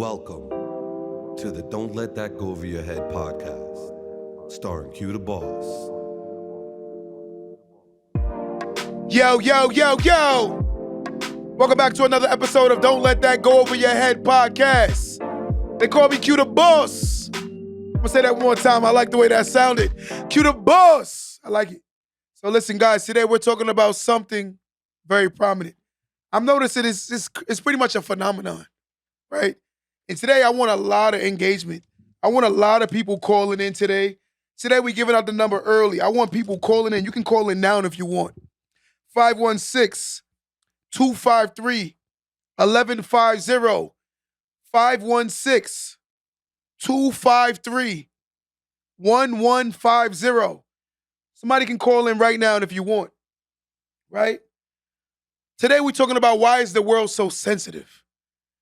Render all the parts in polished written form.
Welcome to the Don't Let That Go Over Your Head podcast, starring Q the Boss. Yo, yo, yo, yo! Welcome back to another episode of Don't Let That Go Over Your Head podcast. They call me Q the Boss. I'm gonna say that one more time. I like the way that sounded. Q the Boss. I like it. So listen, guys, today we're talking about something very prominent. I'm noticing it's pretty much a phenomenon, right? And today I want a lot of engagement. I want a lot of people calling in today. Today we're giving out the number early. I want people calling in. You can call in now if you want. 516-253-1150. 516-253-1150. Somebody can call in right now if you want, right? Today we're talking about why is the world so sensitive?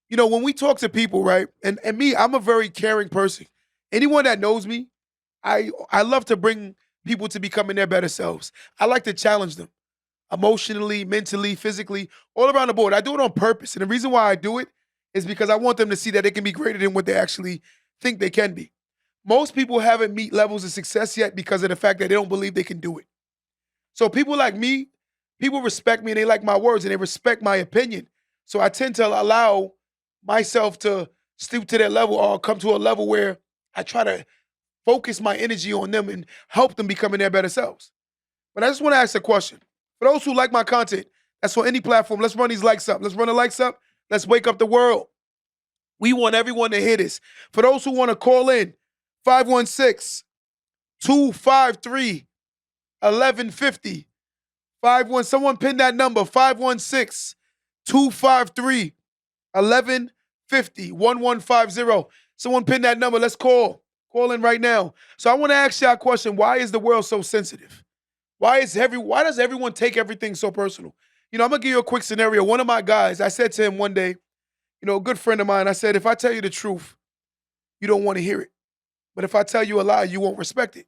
You know, when we talk to people, right, and me, I'm a very caring person. Anyone that knows me, I love to bring people to becoming their better selves. I like to challenge them emotionally, mentally, physically, all around the board. I do it on purpose. And the reason why I do it is because I want them to see that they can be greater than what they actually think they can be. Most people haven't meet levels of success yet because of the fact that they don't believe they can do it. So people like me, people respect me and they like my words and they respect my opinion. So I tend to allow myself to stoop to their level or come to a level where I try to focus my energy on them and help them becoming their better selves. But I just want to ask a question. For those who like my content, that's on any platform, let's run these likes up. Let's run the likes up. Let's wake up the world. We want everyone to hear this. For those who want to call in, 516-253-1150. Someone pin that number, 516-253-1150, 1150. Someone pin that number. Let's call. Call in right now. So I want to ask y'all a question. Why is the world so sensitive? Why does everyone take everything so personal? You know, I'm going to give you a quick scenario. One of my guys, I said to him one day, you know, a good friend of mine, I said, if I tell you the truth, you don't want to hear it. But if I tell you a lie, you won't respect it.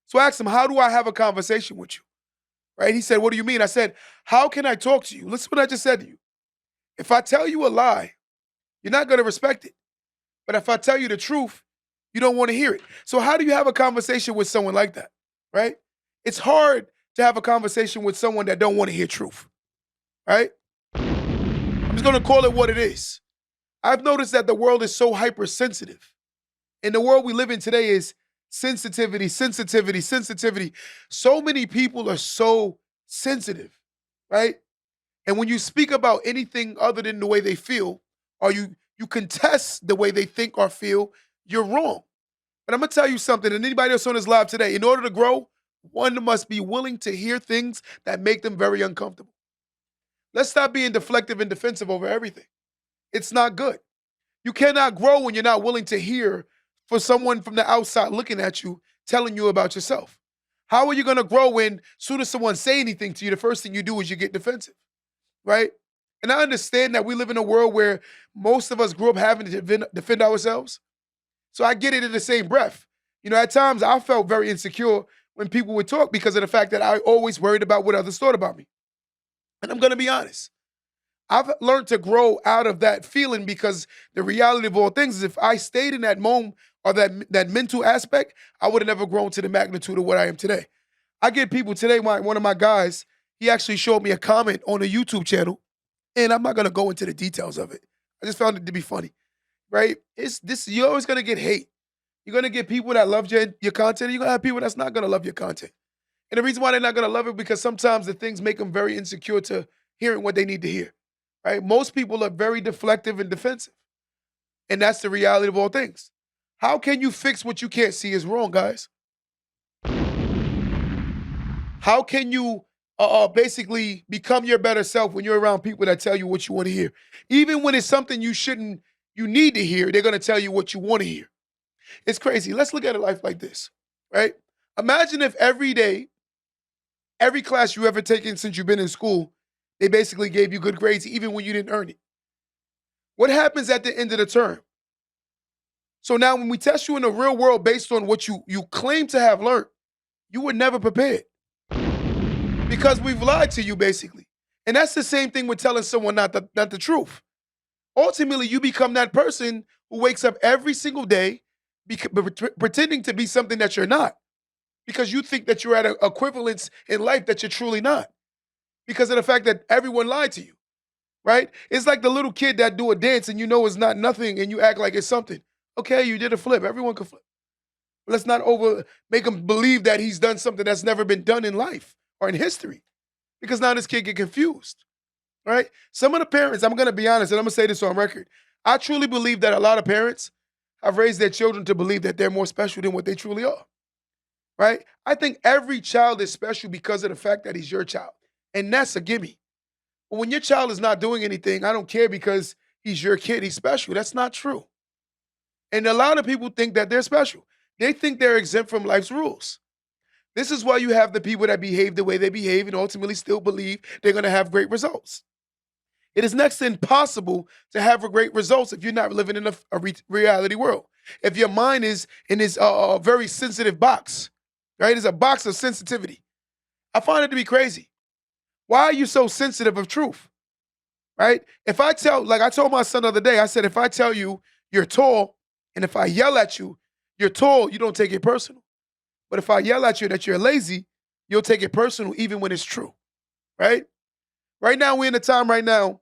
So I asked him, how do I have a conversation with you? Right? He said, what do you mean? I said, how can I talk to you? Listen to what I just said to you. If I tell you a lie, you're not going to respect it. But if I tell you the truth, you don't want to hear it. So how do you have a conversation with someone like that, right? It's hard to have a conversation with someone that don't want to hear truth, right? I'm just going to call it what it is. I've noticed that the world is so hypersensitive. And the world we live in today is sensitivity, sensitivity, sensitivity. So many people are so sensitive, right? And when you speak about anything other than the way they feel, or you contest the way they think or feel, you're wrong. But I'm going to tell you something, and anybody else on this live today, in order to grow, one must be willing to hear things that make them very uncomfortable. Let's stop being deflective and defensive over everything. It's not good. You cannot grow when you're not willing to hear for someone from the outside looking at you, telling you about yourself. How are you going to grow when as soon as someone say anything to you, the first thing you do is you get defensive, right? And I understand that we live in a world where most of us grew up having to defend ourselves. So I get it in the same breath. You know, at times I felt very insecure when people would talk because of the fact that I always worried about what others thought about me. And I'm going to be honest. I've learned to grow out of that feeling because the reality of all things is if I stayed in that moment or that mental aspect, I would have never grown to the magnitude of what I am today. I get people today, one of my guys, he actually showed me a comment on a YouTube channel, and I'm not going to go into the details of it. I just found it to be funny, right? You're always going to get hate. You're going to get people that love your content, and you're going to have people that's not going to love your content. And the reason why they're not going to love it because sometimes the things make them very insecure to hearing what they need to hear, right? Most people are very deflective and defensive, and that's the reality of all things. How can you fix what you can't see is wrong, guys? How can you basically become your better self when you're around people that tell you what you want to hear? Even when it's something you need to hear, they're going to tell you what you want to hear. It's crazy. Let's look at a life like this, right? Imagine if every day, every class you ever taken since you've been in school, they basically gave you good grades even when you didn't earn it. What happens at the end of the term? So now when we test you in the real world based on what you claim to have learned, you were never prepared because we've lied to you basically. And that's the same thing with telling someone not the truth. Ultimately, you become that person who wakes up every single day pretending to be something that you're not because you think that you're at an equivalence in life that you're truly not because of the fact that everyone lied to you, right? It's like the little kid that do a dance and you know it's not nothing and you act like it's something. Okay, you did a flip. Everyone can flip. But let's not make him believe that he's done something that's never been done in life or in history because now this kid get confused, right? Some of the parents, I'm going to be honest, and I'm going to say this on record. I truly believe that a lot of parents have raised their children to believe that they're more special than what they truly are, right? I think every child is special because of the fact that he's your child, and that's a gimme. But when your child is not doing anything, I don't care because he's your kid, he's special. That's not true. And a lot of people think that they're special. They think they're exempt from life's rules. This is why you have the people that behave the way they behave and ultimately still believe they're going to have great results. It is next to impossible to have great results if you're not living in a reality world. If your mind is in this very sensitive box, right? It's a box of sensitivity. I find it to be crazy. Why are you so sensitive of truth, right? If I like I told my son the other day, I said, if I tell you you're tall and if I yell at you, you're tall, you don't take it personal. But if I yell at you that you're lazy, you'll take it personal even when it's true, right? Right now, we're in a time right now,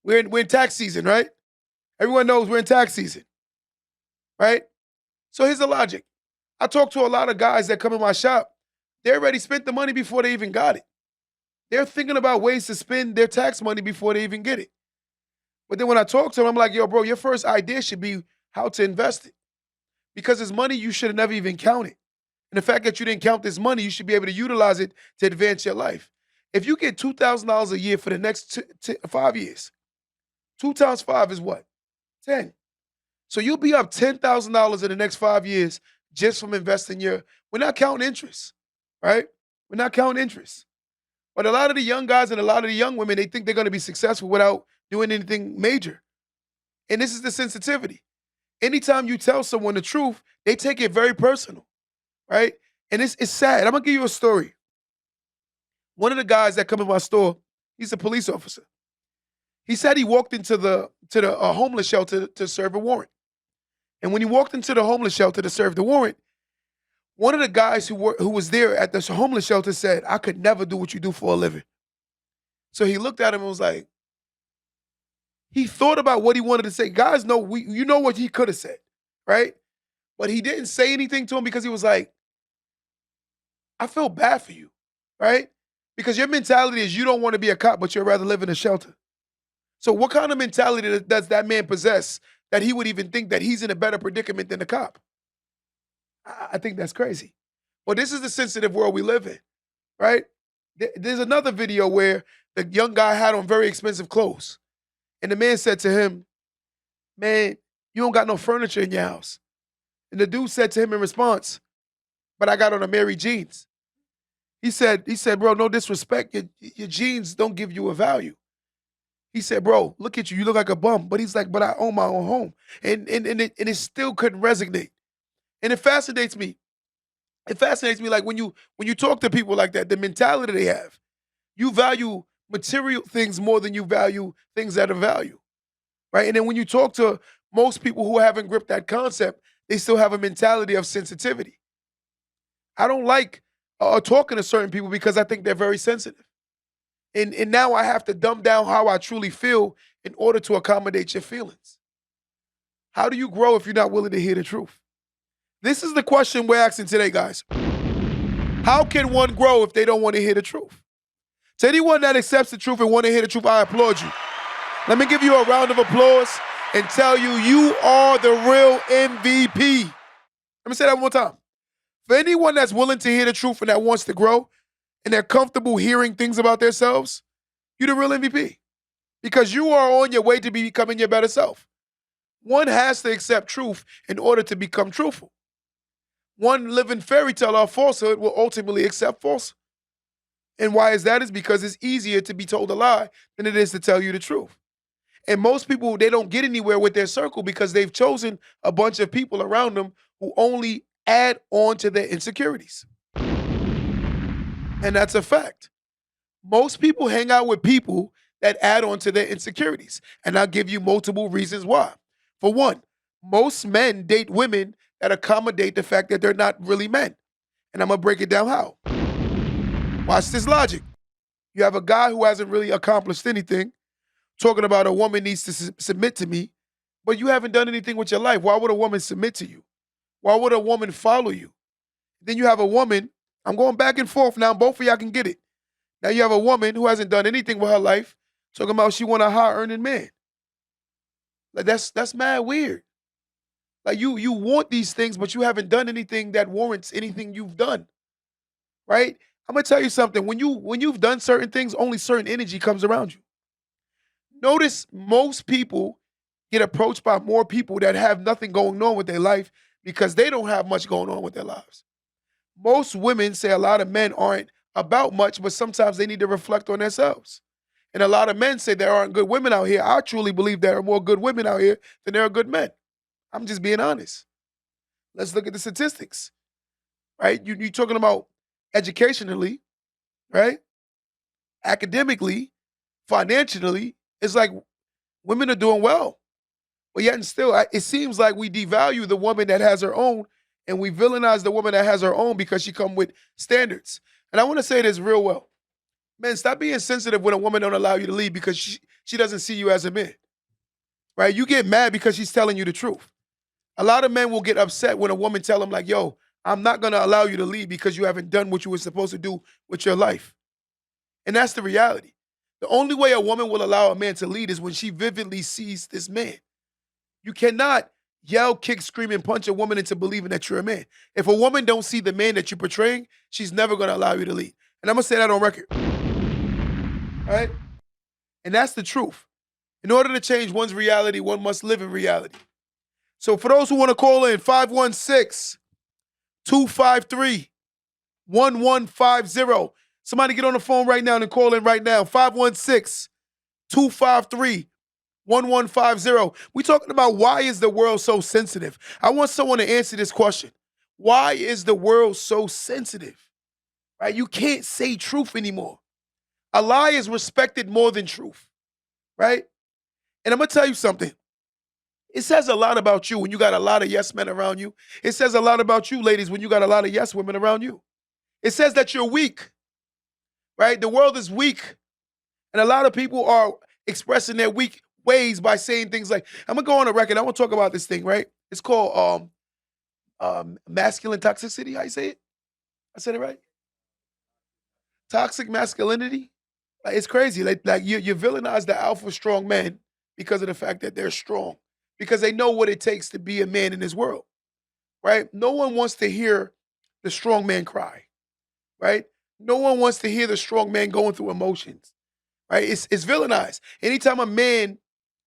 we're in tax season, right? Everyone knows we're in tax season, right? So here's the logic. I talk to a lot of guys that come in my shop. They already spent the money before they even got it. They're thinking about ways to spend their tax money before they even get it. But then when I talk to them, I'm like, yo, bro, your first idea should be how to invest it. Because it's money you should have never even counted. And the fact that you didn't count this money, you should be able to utilize it to advance your life. If you get $2,000 a year for the next 5 years, 2 times 5 is what? 10. So you'll be up $10,000 in the next 5 years just from investing we're not counting interest, right? We're not counting interest. But a lot of the young guys and a lot of the young women, they think they're going to be successful without doing anything major. And this is the sensitivity. Anytime you tell someone the truth, they take it very personal, right? And it's sad. I'm going to give you a story. One of the guys that come in my store, he's a police officer. He said he walked into the homeless shelter to serve a warrant. And when he walked into the homeless shelter to serve the warrant, one of the guys who was there at the homeless shelter said, I could never do what you do for a living. So he looked at him and was like, he thought about what he wanted to say. Guys know, you know what he could have said, right? But he didn't say anything to him because he was like, I feel bad for you, right? Because your mentality is you don't want to be a cop, but you'd rather live in a shelter. So what kind of mentality does that man possess that he would even think that he's in a better predicament than a cop? I think that's crazy. But this is the sensitive world we live in, right? There's another video where the young guy had on very expensive clothes. And the man said to him, man, you don't got no furniture in your house. And the dude said to him in response, but I got on a Mary jeans. He said, bro, no disrespect. Your jeans don't give you a value. He said, bro, look at you. You look like a bum. But he's like, but I own my own home. And it still couldn't resonate. And it fascinates me. It fascinates me like when you talk to people like that, the mentality they have. You value material things more than you value things that are value, right? And then when you talk to most people who haven't gripped that concept, they still have a mentality of sensitivity. I don't like talking to certain people because I think they're very sensitive. And now I have to dumb down how I truly feel in order to accommodate your feelings. How do you grow if you're not willing to hear the truth? This is the question we're asking today, guys. How can one grow if they don't want to hear the truth? To anyone that accepts the truth and want to hear the truth, I applaud you. Let me give you a round of applause and tell you, you are the real MVP. Let me say that one more time. For anyone that's willing to hear the truth and that wants to grow and they're comfortable hearing things about themselves, you're the real MVP because you are on your way to becoming your better self. One has to accept truth in order to become truthful. One living fairy tale or falsehood will ultimately accept falsehood. And why is that? Is because it's easier to be told a lie than it is to tell you the truth. And most people, they don't get anywhere with their circle because they've chosen a bunch of people around them who only add on to their insecurities. And that's a fact. Most people hang out with people that add on to their insecurities. And I'll give you multiple reasons why. For one, most men date women that accommodate the fact that they're not really men. And I'm gonna break it down how. Watch this logic. You have a guy who hasn't really accomplished anything talking about a woman needs to submit to me, but you haven't done anything with your life. Why would a woman submit to you? Why would a woman follow you? Then you have a woman, I'm going back and forth now, both of y'all can get it. Now you have a woman who hasn't done anything with her life, talking about she want a high earning man. Like that's mad weird. Like you want these things, but you haven't done anything that warrants anything you've done, right? I'm gonna tell you something. When you've done certain things, only certain energy comes around you. Notice most people get approached by more people that have nothing going on with their life because they don't have much going on with their lives. Most women say a lot of men aren't about much, but sometimes they need to reflect on themselves. And a lot of men say there aren't good women out here. I truly believe there are more good women out here than there are good men. I'm just being honest. Let's look at the statistics, right? You're talking about educationally, right? Academically, financially, it's like women are doing well. But yet and still, it seems like we devalue the woman that has her own and we villainize the woman that has her own because she come with standards. And I want to say this real well. Man, stop being sensitive when a woman don't allow you to lead because she doesn't see you as a man, right? You get mad because she's telling you the truth. A lot of men will get upset when a woman tell them like, yo, I'm not going to allow you to lead because you haven't done what you were supposed to do with your life. And that's the reality. The only way a woman will allow a man to lead is when she vividly sees this man. You cannot yell, kick, scream, and punch a woman into believing that you're a man. If a woman don't see the man that you're portraying, she's never going to allow you to lead. And I'm going to say that on record. All right? And that's the truth. In order to change one's reality, one must live in reality. So for those who want to call in, 516-253-1150. Somebody get on the phone right now and call in right now. 516-253-1150. We're talking about why is the world so sensitive? I want someone to answer this question. Why is the world so sensitive? Right? You can't say truth anymore. A lie is respected more than truth. Right? And I'm going to tell you something. It says a lot about you when you got a lot of yes men around you. It says a lot about you, ladies, when you got a lot of yes women around you. It says that you're weak, right? The world is weak. And a lot of people are expressing their weak ways by saying things like, I'm going to go on a record. I want to talk about this thing, right? It's called masculine toxicity. How you say it? I said it right? Toxic masculinity. Like, it's crazy. Like you villainize the alpha strong men because of the fact that they're strong. Because they know what it takes to be a man in this world, right? No one wants to hear the strong man cry, right? No one wants to hear the strong man going through emotions, right? It's villainized. Anytime a man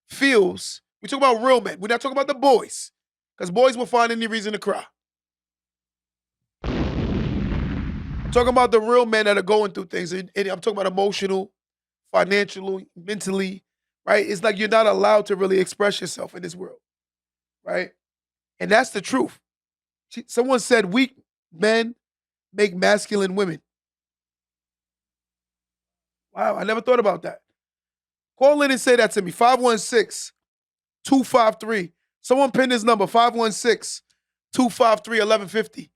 feels, we talk about real men. We're not talking about the boys, because boys will find any reason to cry. I'm talking about the real men that are going through things, and I'm talking about emotional, financially, mentally, right? It's like you're not allowed to really express yourself in this world, right? And that's the truth. Someone said weak men make masculine women. Wow, I never thought about that. Call in and say that to me. 516-253. Someone pin this number, 516-253-1150.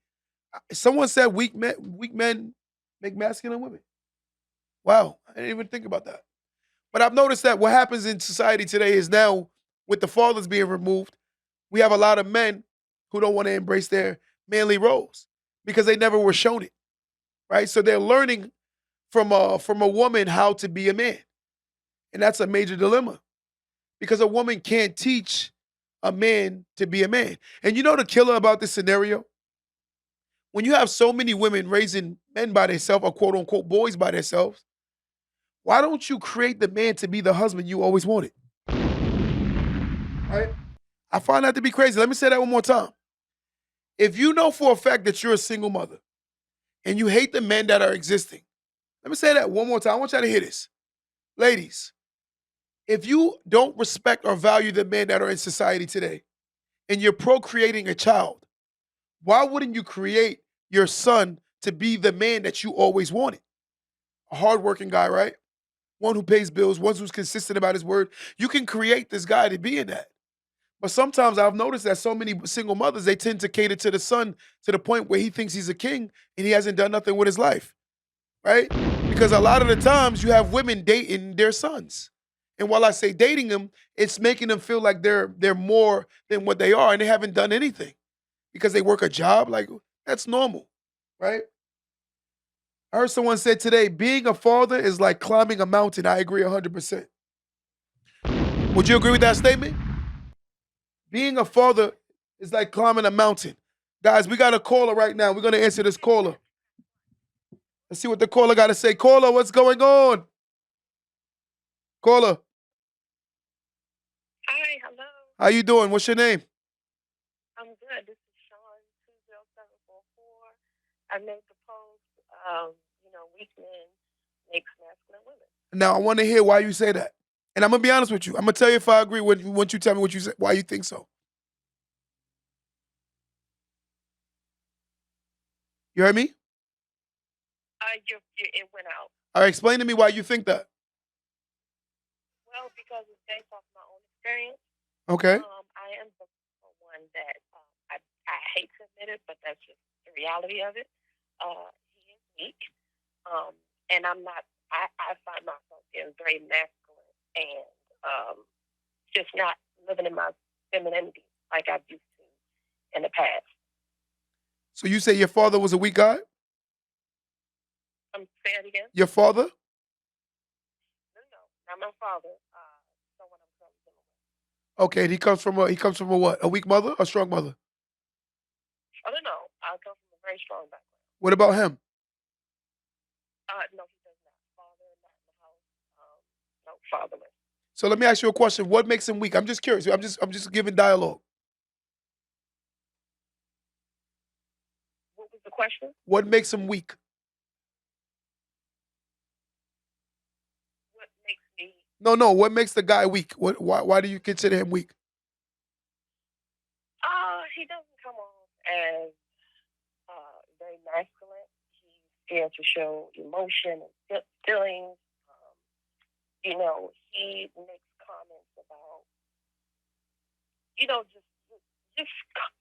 Someone said weak men make masculine women. Wow, I didn't even think about that. But I've noticed that what happens in society today is now, with the fathers being removed, we have a lot of men who don't want to embrace their manly roles because they never were shown it, right? So they're learning from a woman how to be a man. And that's a major dilemma because a woman can't teach a man to be a man. And you know the killer about this scenario? When you have so many women raising men by themselves or quote unquote boys by themselves, why don't you create the man to be the husband you always wanted? Right? I find that to be crazy. Let me say that one more time. If you know for a fact that you're a single mother and you hate the men that are existing, let me say that one more time. I want y'all to hear this. Ladies, if you don't respect or value the men that are in society today and you're procreating a child, why wouldn't you create your son to be the man that you always wanted? A hardworking guy, right? One who pays bills, one who's consistent about his word. You can create this guy to be in that. But sometimes I've noticed that so many single mothers, they tend to cater to the son to the point where he thinks he's a king and he hasn't done nothing with his life, right? Because a lot of the times you have women dating their sons. And while I say dating them, it's making them feel like they're more than what they are and they haven't done anything because they work a job. Like that's normal, right? I heard someone said today, being a father is like climbing a mountain. I agree 100%. Would you agree with that statement? Being a father is like climbing a mountain. Guys, we got a caller right now. We're going to answer this caller. Let's see what the caller got to say. Caller, what's going on? Caller, Hi, hello. how you doing? What's your name? I'm good. This is Sean 20744. I made the post, weak men makes masculine women. Now, I want to hear why you say that. And I'm going to be honest with you. I'm going to tell you if I agree with you once you tell me what you say, why you think so. You heard me? It went out. All right, explain to me why you think that. Well, because it's based off my own experience. Okay. I am the one that I hate to admit it, but that's just the reality of it. He is weak, and I'm not. I find myself being very masculine and just not living in my femininity like I used to in the past. So you say your father was a weak guy? Say it again. Your father? No, not my father. Someone I'm currently dealing with. Okay, and he comes from a what? A weak mother, a strong mother? I don't know. I come from a very strong background. What about him? No, he does not. Father, not in the house. No, fatherless. So let me ask you a question. What makes him weak? I'm just curious. I'm just giving dialogue. What was the question? What makes him weak? What makes me? No. What makes the guy weak? Why do you consider him weak? He doesn't come off as very masculine. He's scared to show emotion and feelings. He makes comments about, just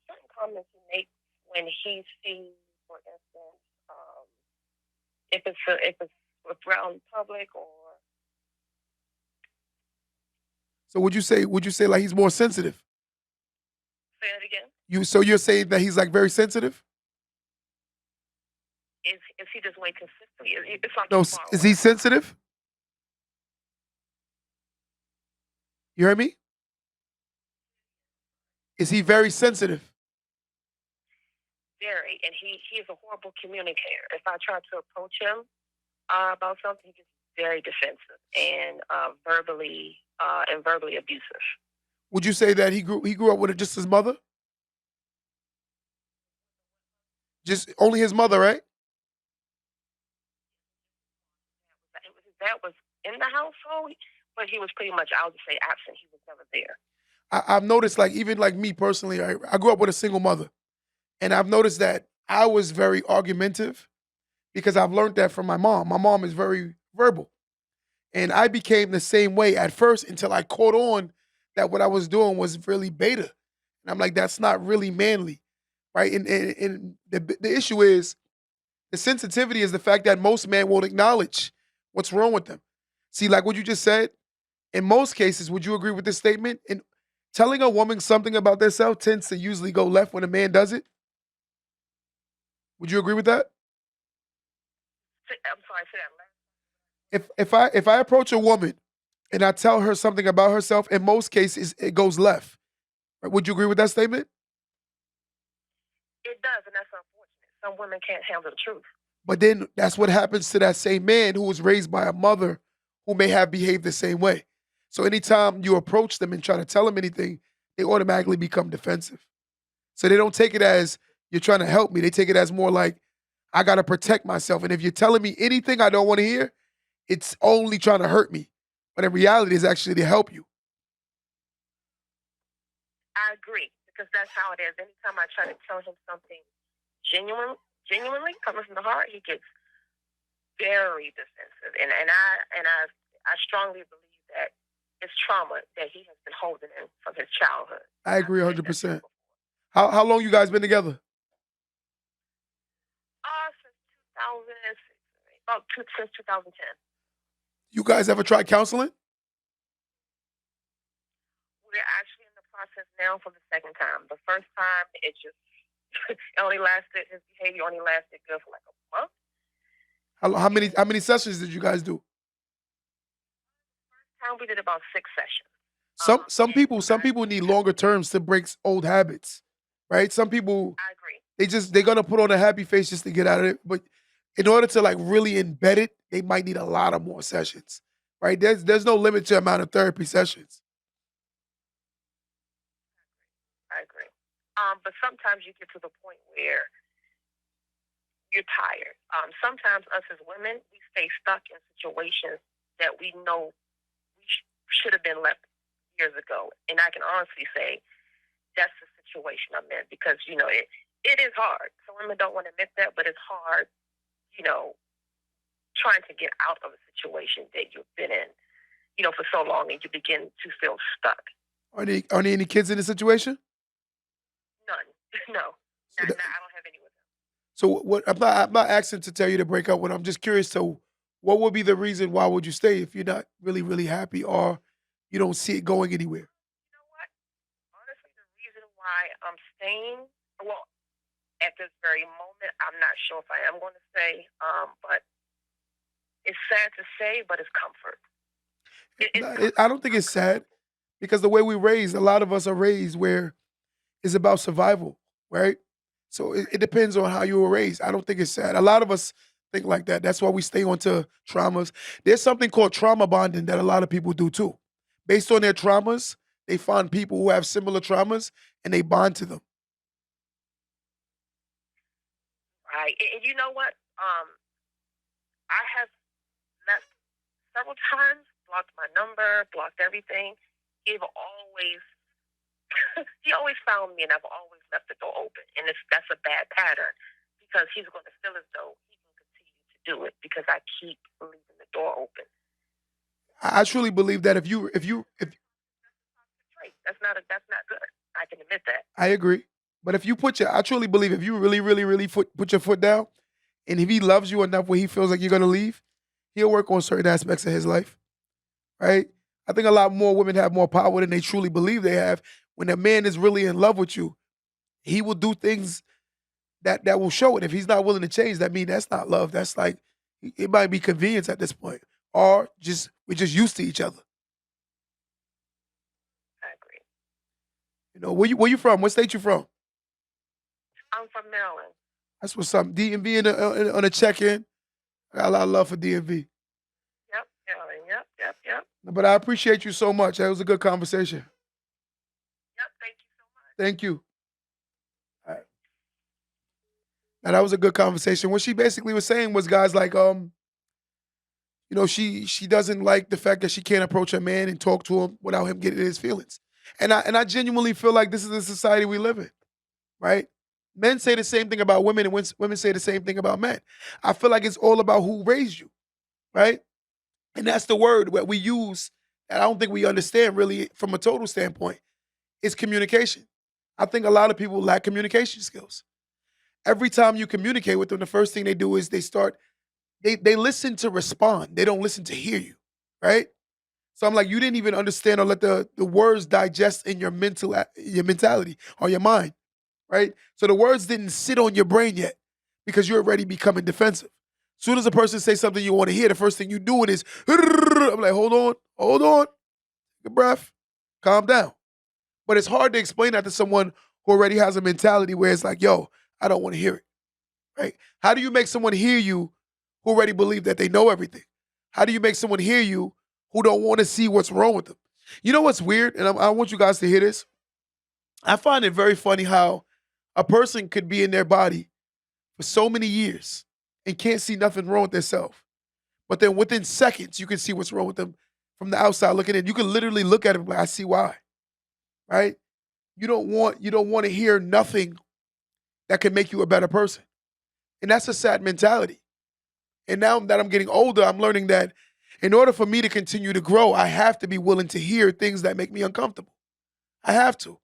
certain comments he makes when he sees, for instance, if it's around public or. So would you say like he's more sensitive? Say it again. So you're saying that he's like very sensitive? Is he this way consistently? It's not No, too far is away. he sensitive? You heard me? Is he very sensitive? Very, and he is a horrible communicator. If I try to approach him about something, he gets very defensive and verbally abusive. Would you say that he grew up with just his mother? Just only his mother, right? His dad was in the household, but he was pretty much, I would say, absent. He was never there. I've noticed, like even like me personally, I grew up with a single mother, and I've noticed that I was very argumentative because I've learned that from my mom. My mom is very verbal, and I became the same way at first until I caught on that what I was doing was really beta, and I'm like, that's not really manly, right? And the issue is the sensitivity is the fact that most men won't acknowledge what's wrong with them. See, like what you just said, in most cases, would you agree with this statement? In telling a woman something about themselves tends to usually go left when a man does it. Would you agree with that? I'm sorry, say that last. If I approach a woman and I tell her something about herself, in most cases it goes left. Right? Would you agree with that statement? It does, and that's unfortunate. Some women can't handle the truth. But then that's what happens to that same man who was raised by a mother who may have behaved the same way. So anytime you approach them and try to tell them anything, they automatically become defensive. So they don't take it as you're trying to help me. They take it as more like I got to protect myself. And if you're telling me anything I don't want to hear, it's only trying to hurt me. But in reality, it's actually to help you. I agree, because that's how it is. Anytime I try to tell him something genuinely coming from the heart, he gets very defensive. And I strongly believe that it's trauma that he has been holding in from his childhood. I I've agree said that to him 100%. before. How long you guys been together? Since 2006, since 2010. You guys ever tried counseling? We're actually in the process now for the second time. The first time, it just it only lasted. His behavior only lasted good for like a month. How many sessions did you guys do? Time we did about 6 sessions. Some And some people need longer terms to break old habits, right? Some people I agree. they're gonna put on a happy face just to get out of it. But in order to like really embed it, they might need a lot of more sessions, right? There's no limit to amount of therapy sessions. I agree. But sometimes you get to the point where you're tired. Sometimes us as women, we stay stuck in situations that we know we should have been left years ago. And I can honestly say that's the situation I'm in because, it is hard. Some women don't want to admit that, but it's hard, trying to get out of a situation that you've been in, for so long and you begin to feel stuck. Are there any kids in the situation? None. No. So, I don't have any with them. so what? I'm not asking to tell you to break up. What I'm just curious. So, what would be the reason? Why would you stay if you're not really happy or you don't see it going anywhere? You know what? Honestly, the reason why I'm staying, well, at this very moment, I'm not sure if I am going to stay, but it's sad to say, but it's comfort. It's comfort. I don't think I'm it's sad because the way we raised, a lot of us are raised where it's about survival, right? So it depends on how you were raised. I don't think it's sad. A lot of us think like that. That's why we stay onto traumas. There's something called trauma bonding that a lot of people do too. Based on their traumas, they find people who have similar traumas and they bond to them. right. And you know what? I have left several times, blocked my number, blocked everything. He always he always found me, and I've always left the door open. And that's a bad pattern because he's going to feel as though he can continue to do it because I keep leaving the door open. I truly believe that if Right. That's not good. I can admit that. I agree, but if you I truly believe if you really put your foot down, and if he loves you enough where he feels like you're gonna leave, he'll work on certain aspects of his life, right? I think a lot more women have more power than they truly believe they have. When a man is really in love with you, he will do things that will show it. If he's not willing to change, that means that's not love. That's like it might be convenience at this point, or just we're just used to each other. I agree. Where you from? What state you from? I'm from Maryland. That's what's up. DMV on a check-in. I got a lot of love for DMV. Yep, Maryland. Yep. But I appreciate you so much. That was a good conversation. Yep, thank you so much. Thank you. All right. Now that was a good conversation. What she basically was saying was, guys, like, she doesn't like the fact that she can't approach a man and talk to him without him getting his feelings. And I genuinely feel like this is the society we live in, right? Men say the same thing about women, and women say the same thing about men. I feel like it's all about who raised you, right? And that's the word that we use that I don't think we understand really from a total standpoint. Is communication. I think a lot of people lack communication skills. Every time you communicate with them, the first thing they do is they listen to respond. They don't listen to hear you, right? So I'm like, you didn't even understand or let the words digest in your mentality or your mind, right? So the words didn't sit on your brain yet because you're already becoming defensive. As soon as a person says something you want to hear, the first thing you do it is, I'm like, hold on, take a breath, calm down. But it's hard to explain that to someone who already has a mentality where it's like, yo, I don't want to hear it, right? How do you make someone hear you who already believe that they know everything? How do you make someone hear you who don't want to see what's wrong with them? You know what's weird? And I want you guys to hear this. I find it very funny how a person could be in their body for so many years and can't see nothing wrong with themselves. But then within seconds, you can see what's wrong with them from the outside looking in. You can literally look at them like, I see why, right? You don't want to hear nothing that can make you a better person. And that's a sad mentality. And now that I'm getting older, I'm learning that In order for me to continue to grow, I have to be willing to hear things that make me uncomfortable. I have to.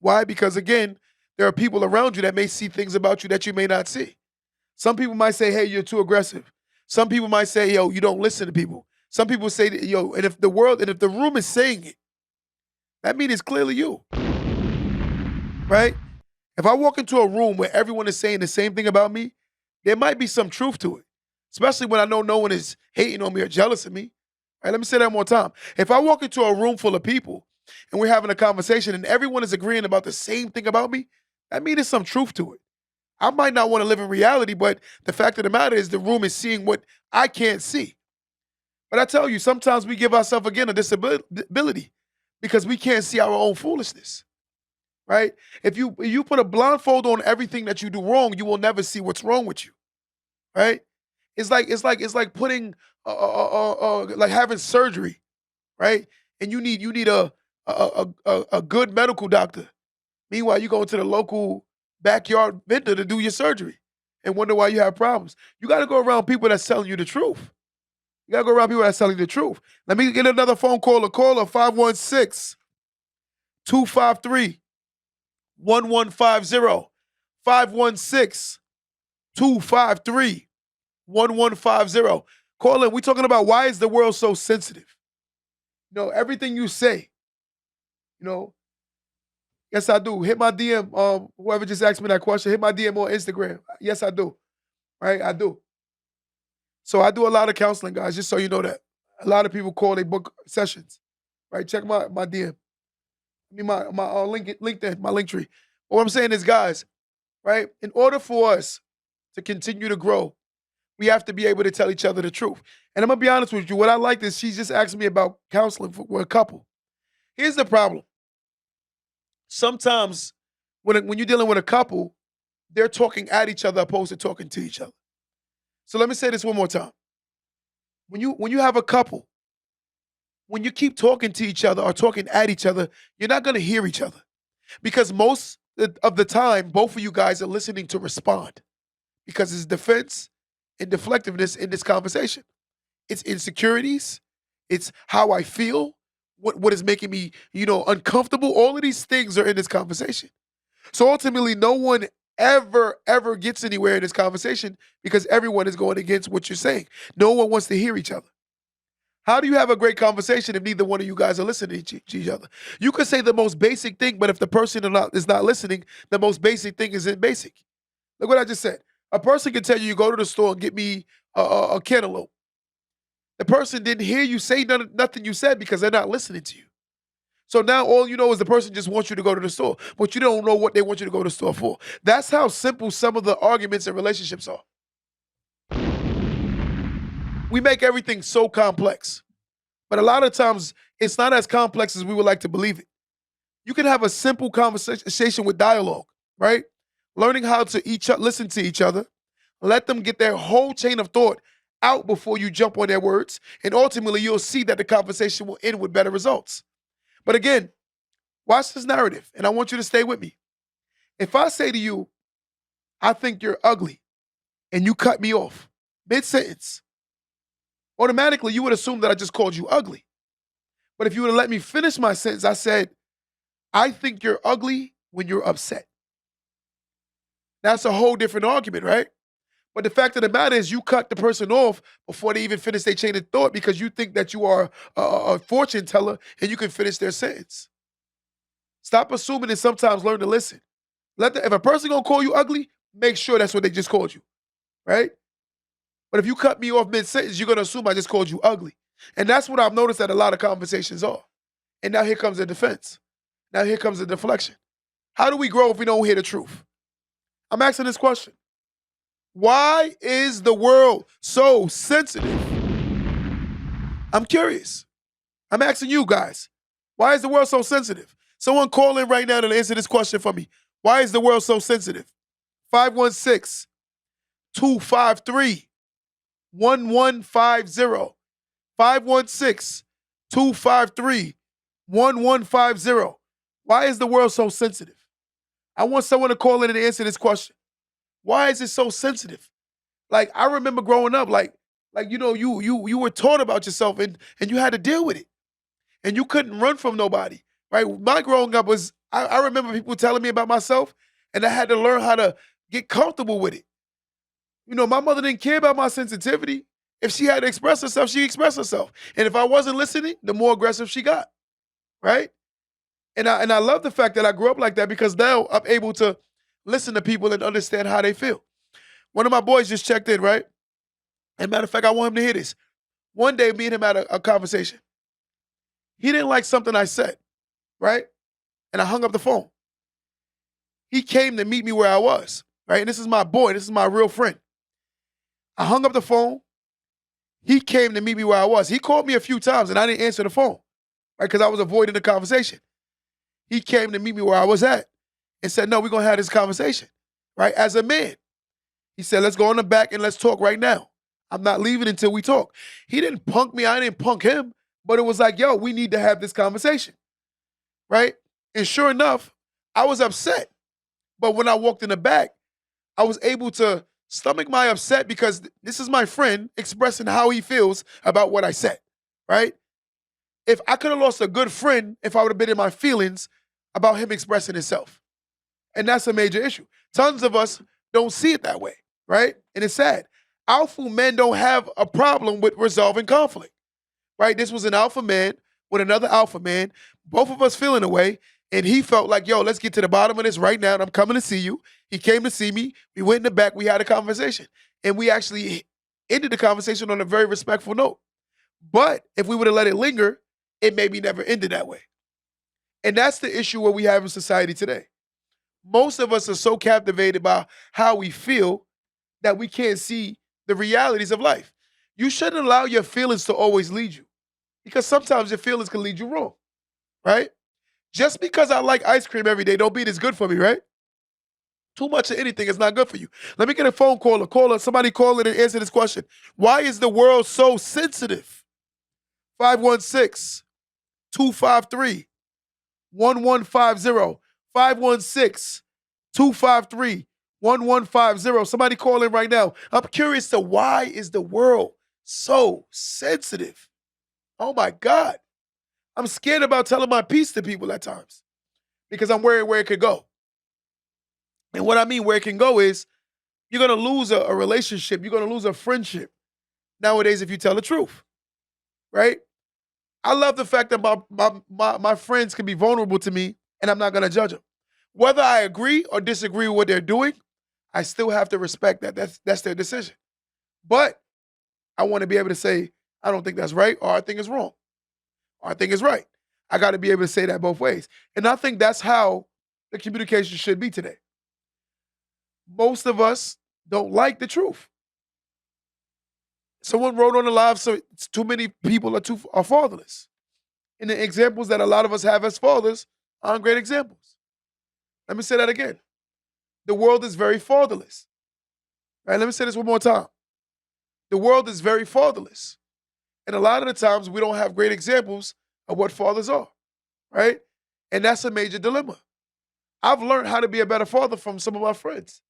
Why? Because again, there are people around you that may see things about you that you may not see. Some people might say, hey, you're too aggressive. Some people might say, yo, you don't listen to people. Some people say, yo, and if the room is saying it, that means it's clearly you, right? If I walk into a room where everyone is saying the same thing about me, there might be some truth to it, especially when I know no one is hating on me or jealous of me. All right, let me say that one more time. If I walk into a room full of people and we're having a conversation and everyone is agreeing about the same thing about me, that means there's some truth to it. I might not want to live in reality, but the fact of the matter is the room is seeing what I can't see. But I tell you, sometimes we give ourselves, again, a disability because we can't see our own foolishness, right? If you put a blindfold on everything that you do wrong, you will never see what's wrong with you, right? It's like putting like having surgery, right? And you need a good medical doctor. Meanwhile, you go to the local backyard vendor to do your surgery and wonder why you have problems. You got to go around people that's telling you the truth. You got to go around people that's telling you the truth. Let me get another phone call. A caller, 516-253-1150. 516-253-1150. Call in. We're talking about why is the world so sensitive? You know, everything you say, you know, yes, I do. Hit my DM. Whoever just asked me that question, hit my DM on Instagram. Yes, I do. Right? I do. So I do a lot of counseling, guys, just so you know that. A lot of people call, they book sessions. Right? Check my DM. I mean, my LinkedIn, my link tree. But what I'm saying is, guys, right? In order for us to continue to grow, we have to be able to tell each other the truth. And I'm going to be honest with you. What I like is she just asked me about counseling for a couple. Here's the problem. Sometimes when you're dealing with a couple, they're talking at each other opposed to talking to each other. So let me say this one more time. When you have a couple, when you keep talking to each other or talking at each other, you're not going to hear each other. Because most of the time, both of you guys are listening to respond. Because it's defense and deflectiveness in this conversation. It's insecurities. It's how I feel. What is making me, uncomfortable. All of these things are in this conversation. So ultimately, no one ever gets anywhere in this conversation because everyone is going against what you're saying. No one wants to hear each other. How do you have a great conversation if neither one of you guys are listening to each other? You could say the most basic thing, but if the person is not listening, the most basic thing isn't basic. Look what I just said. A person can tell you go to the store and get me a cantaloupe. The person didn't hear you say nothing you said because they're not listening to you. So now all you know is the person just wants you to go to the store, but you don't know what they want you to go to the store for. That's how simple some of the arguments and relationships are. We make everything so complex, but a lot of times it's not as complex as we would like to believe it. You can have a simple conversation with dialogue, right? Learning how to listen to each other, let them get their whole chain of thought out before you jump on their words, and ultimately you'll see that the conversation will end with better results. But again, watch this narrative, and I want you to stay with me. If I say to you, I think you're ugly, and you cut me off mid-sentence, automatically you would assume that I just called you ugly. But if you would have let me finish my sentence, I said, I think you're ugly when you're upset. That's a whole different argument, right? But the fact of the matter is you cut the person off before they even finish their chain of thought because you think that you are a fortune teller and you can finish their sentence. Stop assuming and sometimes learn to listen. If a person gonna call you ugly, make sure that's what they just called you, right? But if you cut me off mid-sentence, you're gonna assume I just called you ugly. And that's what I've noticed that a lot of conversations are. And now here comes the defense. Now here comes the deflection. How do we grow if we don't hear the truth? I'm asking this question. Why is the world so sensitive? I'm curious. I'm asking you guys. Why is the world so sensitive? Someone call in right now to answer this question for me. Why is the world so sensitive? 516-253-1150. 516-253-1150. Why is the world so sensitive? I want someone to call in and answer this question. Why is it so sensitive? Like, I remember growing up, like, Like, you were taught about yourself and you had to deal with it. And you couldn't run from nobody. Right? My growing up was I remember people telling me about myself, and I had to learn how to get comfortable with it. My mother didn't care about my sensitivity. If she had to express herself, she expressed herself. And if I wasn't listening, the more aggressive she got. Right? And I love the fact that I grew up like that because now I'm able to listen to people and understand how they feel. One of my boys just checked in, right? And matter of fact, I want him to hear this. One day, me and him had a conversation. He didn't like something I said, right? And I hung up the phone. He came to meet me where I was, right? And this is my boy. This is my real friend. I hung up the phone. He came to meet me where I was. He called me a few times and I didn't answer the phone, right? Because I was avoiding the conversation. He came to meet me where I was at and said, no, we're going to have this conversation, right? As a man. He said, let's go in the back and let's talk right now. I'm not leaving until we talk. He didn't punk me. I didn't punk him. But it was like, yo, we need to have this conversation, right? And sure enough, I was upset. But when I walked in the back, I was able to stomach my upset because this is my friend expressing how he feels about what I said, right? If I could have lost a good friend if I would have been in my feelings about him expressing himself. And that's a major issue. Tons of us don't see it that way, right? And it's sad. Alpha men don't have a problem with resolving conflict, right? This was an alpha man with another alpha man, both of us feeling a way, and he felt like, yo, let's get to the bottom of this right now, and I'm coming to see you. He came to see me. We went in the back. We had a conversation, and we actually ended the conversation on a very respectful note. But if we would have let it linger, it maybe never ended that way. And that's the issue what we have in society today. Most of us are so captivated by how we feel that we can't see the realities of life. You shouldn't allow your feelings to always lead you because sometimes your feelings can lead you wrong, right? Just because I like ice cream every day don't mean it's good for me, right? Too much of anything is not good for you. Let me get a phone call, somebody call in and answer this question. Why is the world so sensitive? 516 253 1150. 516 253 1150. Somebody call in right now. I'm curious to why is the world so sensitive? Oh my God. I'm scared about telling my piece to people at times because I'm worried where it could go. And what I mean where it can go is you're going to lose a relationship. You're going to lose a friendship nowadays if you tell the truth, right? I love the fact that my friends can be vulnerable to me and I'm not going to judge them. Whether I agree or disagree with what they're doing, I still have to respect that. That's their decision. But I want to be able to say, I don't think that's right, or I think it's wrong, or I think it's right. I got to be able to say that both ways. And I think that's how the communication should be today. Most of us don't like the truth. Someone wrote on the live, so it's too many people are fatherless. And the examples that a lot of us have as fathers aren't great examples. Let me say that again. The world is very fatherless. Right? Let me say this one more time. The world is very fatherless. And a lot of the times we don't have great examples of what fathers are. Right? And that's a major dilemma. I've learned how to be a better father from some of my friends.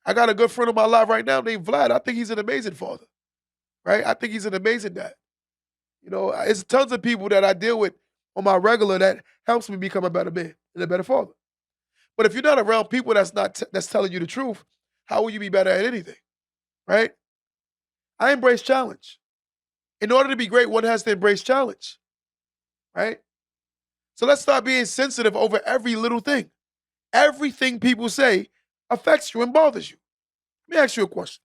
I got a good friend in my life right now named Vlad. I think he's an amazing father. Right? I think he's an amazing dad. It's tons of people that I deal with on my regular that helps me become a better man and a better father. But if you're not around people that's telling you the truth, how will you be better at anything? Right? I embrace challenge. In order to be great, one has to embrace challenge. Right? So let's start being sensitive over every little thing. Everything people say affects you and bothers you. Let me ask you a question.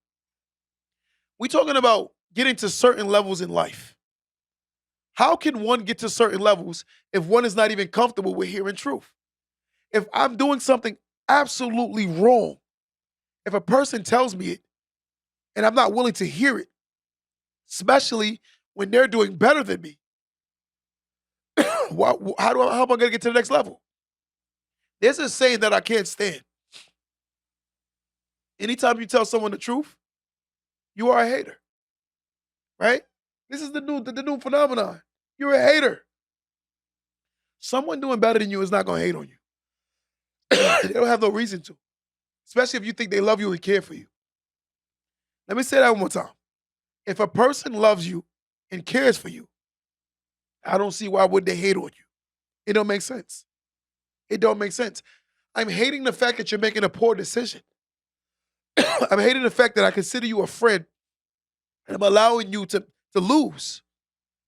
We're talking about getting to certain levels in life. How can one get to certain levels if one is not even comfortable with hearing truth? If I'm doing something absolutely wrong, if a person tells me it and I'm not willing to hear it, especially when they're doing better than me, how am I going to get to the next level? There's a saying that I can't stand. Anytime you tell someone the truth, you are a hater. Right? This is the new phenomenon. You're a hater. Someone doing better than you is not going to hate on you. They don't have no reason to, especially if you think they love you and care for you. Let me say that one more time. If a person loves you and cares for you, I don't see why would they hate on you. It don't make sense. It don't make sense. I'm hating the fact that you're making a poor decision. I'm hating the fact that I consider you a friend and I'm allowing you to lose.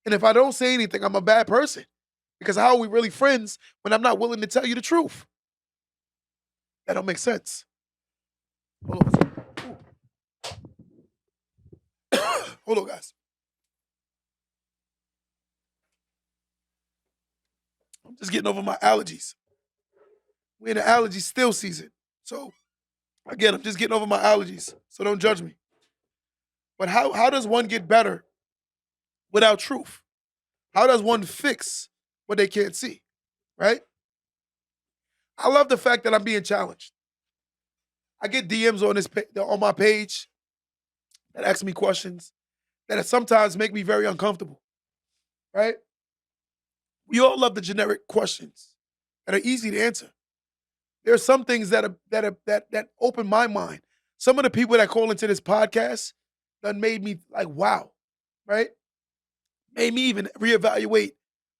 And if I don't say anything, I'm a bad person. Because how are we really friends when I'm not willing to tell you the truth? That don't make sense. Hold on. Hold on, guys. I'm just getting over my allergies. We're in the allergy still season. So, again, I'm just getting over my allergies. So don't judge me. But how does one get better without truth? How does one fix what they can't see? Right? I love the fact that I'm being challenged. I get DMs on my page that ask me questions that sometimes make me very uncomfortable. Right? We all love the generic questions that are easy to answer. There are some things that open my mind. Some of the people that call into this podcast that made me like, wow, right? Made me even reevaluate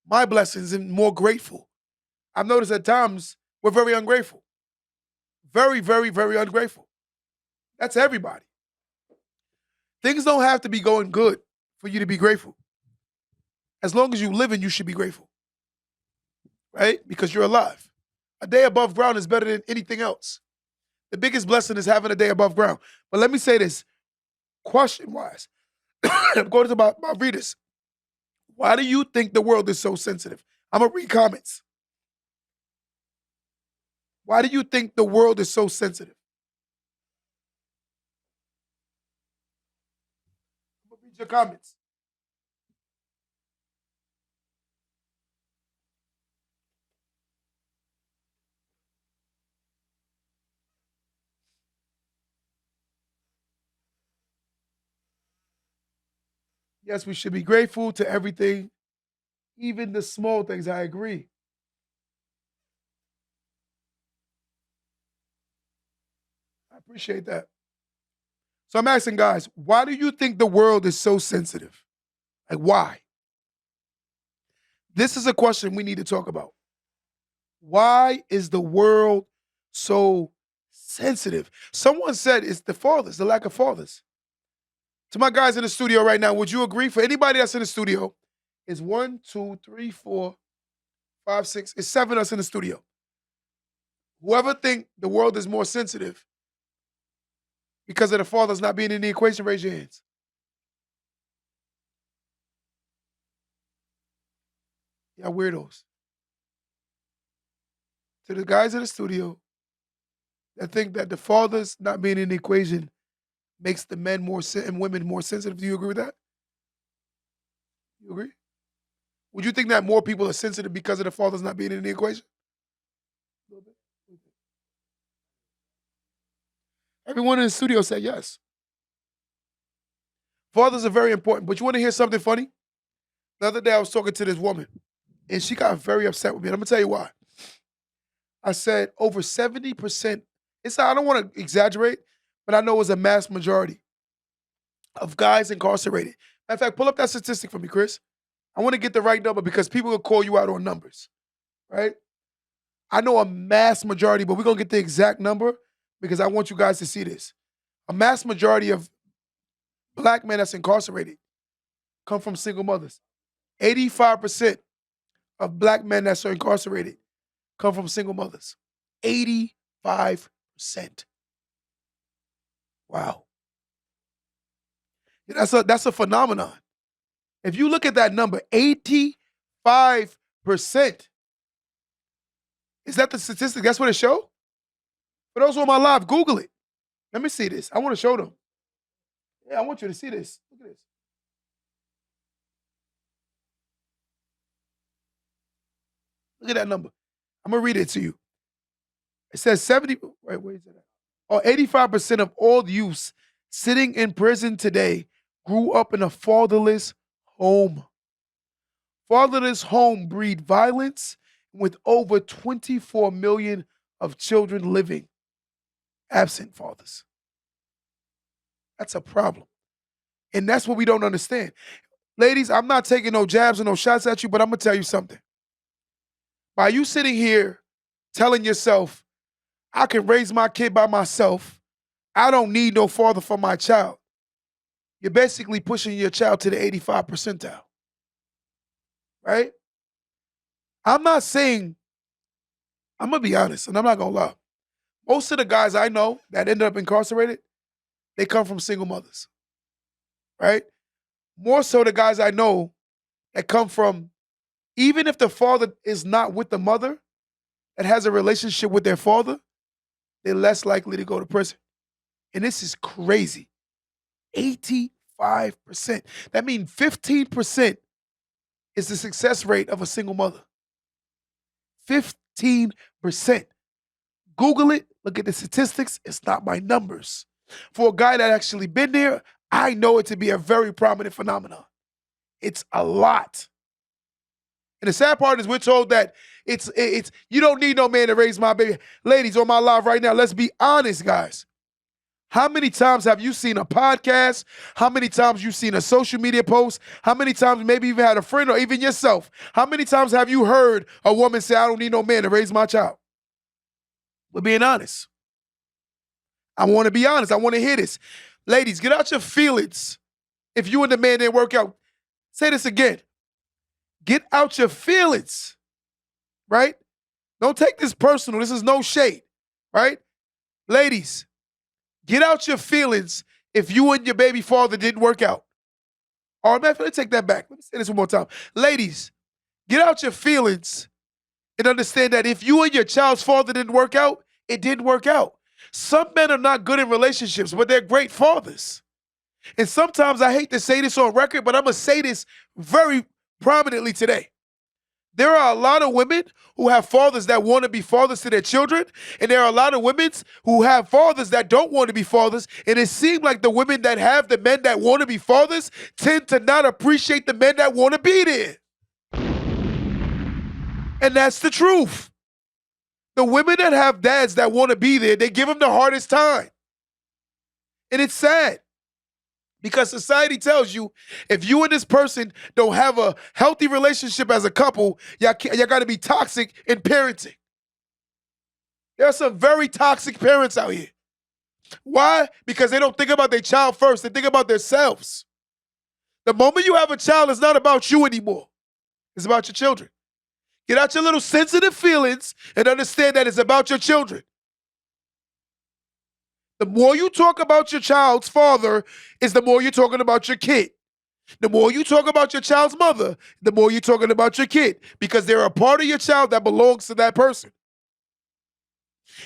my blessings and more grateful. I've noticed at times we're very ungrateful. Very, very, very ungrateful. That's everybody. Things don't have to be going good for you to be grateful. As long as you live in, you should be grateful. Right? Because you're alive. A day above ground is better than anything else. The biggest blessing is having a day above ground. But let me say this, question-wise. I'm going to my readers. Why do you think the world is so sensitive? I'm going to read comments. Why do you think the world is so sensitive? I'm going to read your comments. Yes, we should be grateful to everything, even the small things. I agree. I appreciate that. So I'm asking guys, why do you think the world is so sensitive? Like, why? This is a question we need to talk about. Why is the world so sensitive? Someone said it's the fathers, the lack of fathers. To my guys in the studio right now, would you agree? For anybody that's in the studio, it's 1, 2, 3, 4, 5, 6, it's 7 of us in the studio. Whoever think the world is more sensitive because of the fathers not being in the equation, raise your hands. Y'all weirdos. To the guys in the studio that think that the fathers not being in the equation makes the men more and women more sensitive. Do you agree with that? You agree? Would you think that more people are sensitive because of the fathers not being in the equation? A little bit. Everyone in the studio said yes. Fathers are very important, but you want to hear something funny? The other day I was talking to this woman, and she got very upset with me. And I'm gonna tell you why. I said over 70%. I don't want to exaggerate, but I know it was a mass majority of guys incarcerated. Matter of fact, pull up that statistic for me, Chris. I want to get the right number because people will call you out on numbers, right? I know a mass majority, but we're going to get the exact number because I want you guys to see this. A mass majority of black men that's incarcerated come from single mothers. 85% of black men that's incarcerated come from single mothers. 85%. Wow. That's a phenomenon. If you look at that number, 85%. Is that the statistic? That's what it shows? For those who are on my live, Google it. Let me see this. I want to show them. Yeah, I want you to see this. Look at this. Look at that number. I'm going to read it to you. It says 70, wait, where is it at? Or 85% of all youths sitting in prison today grew up in a fatherless home. Fatherless home breed violence with over 24 million of children living absent fathers. That's a problem. And that's what we don't understand. Ladies, I'm not taking no jabs or no shots at you, but I'm going to tell you something. By you sitting here telling yourself, I can raise my kid by myself, I don't need no father for my child, you're basically pushing your child to the 85 percentile, right? I'm not saying, I'm going to be honest, and I'm not going to lie. Most of the guys I know that ended up incarcerated, they come from single mothers, right? More so the guys I know that come from, even if the father is not with the mother, that has a relationship with their father, they're less likely to go to prison. And this is crazy. 85%. That means 15% is the success rate of a single mother. 15%. Google it, look at the statistics. It's not my numbers. For a guy that actually been there, I know it to be a very prominent phenomenon. It's a lot. And the sad part is we're told that it's you don't need no man to raise my baby. Ladies, on my live right now, let's be honest, guys. How many times have you seen a podcast? How many times you seen a social media post? How many times maybe you've had a friend or even yourself? How many times have you heard a woman say, I don't need no man to raise my child? We're being honest. I want to be honest. I want to hear this. Ladies, get out your feelings. If you and the man didn't work out, say this again. Get out your feelings, right? Don't take this personal. This is no shade, right? Ladies, get out your feelings if you and your baby father didn't work out. All right, man, let me take that back. Let me say this one more time. Ladies, get out your feelings and understand that if you and your child's father didn't work out, it didn't work out. Some men are not good in relationships, but they're great fathers. And sometimes I hate to say this on record, but I'm going to say this very prominently today. There are a lot of women who have fathers that want to be fathers to their children, and there are a lot of women who have fathers that don't want to be fathers, and it seems like the women that have the men that want to be fathers tend to not appreciate the men that want to be there. And that's the truth. The women that have dads that want to be there, they give them the hardest time. And it's sad. Because society tells you if you and this person don't have a healthy relationship as a couple, y'all got to be toxic in parenting. There are some very toxic parents out here. Why? Because they don't think about their child first. They think about themselves. The moment you have a child, it's not about you anymore. It's about your children. Get out your little sensitive feelings and understand that it's about your children. The more you talk about your child's father is the more you're talking about your kid. The more you talk about your child's mother, the more you're talking about your kid, because they're a part of your child that belongs to that person.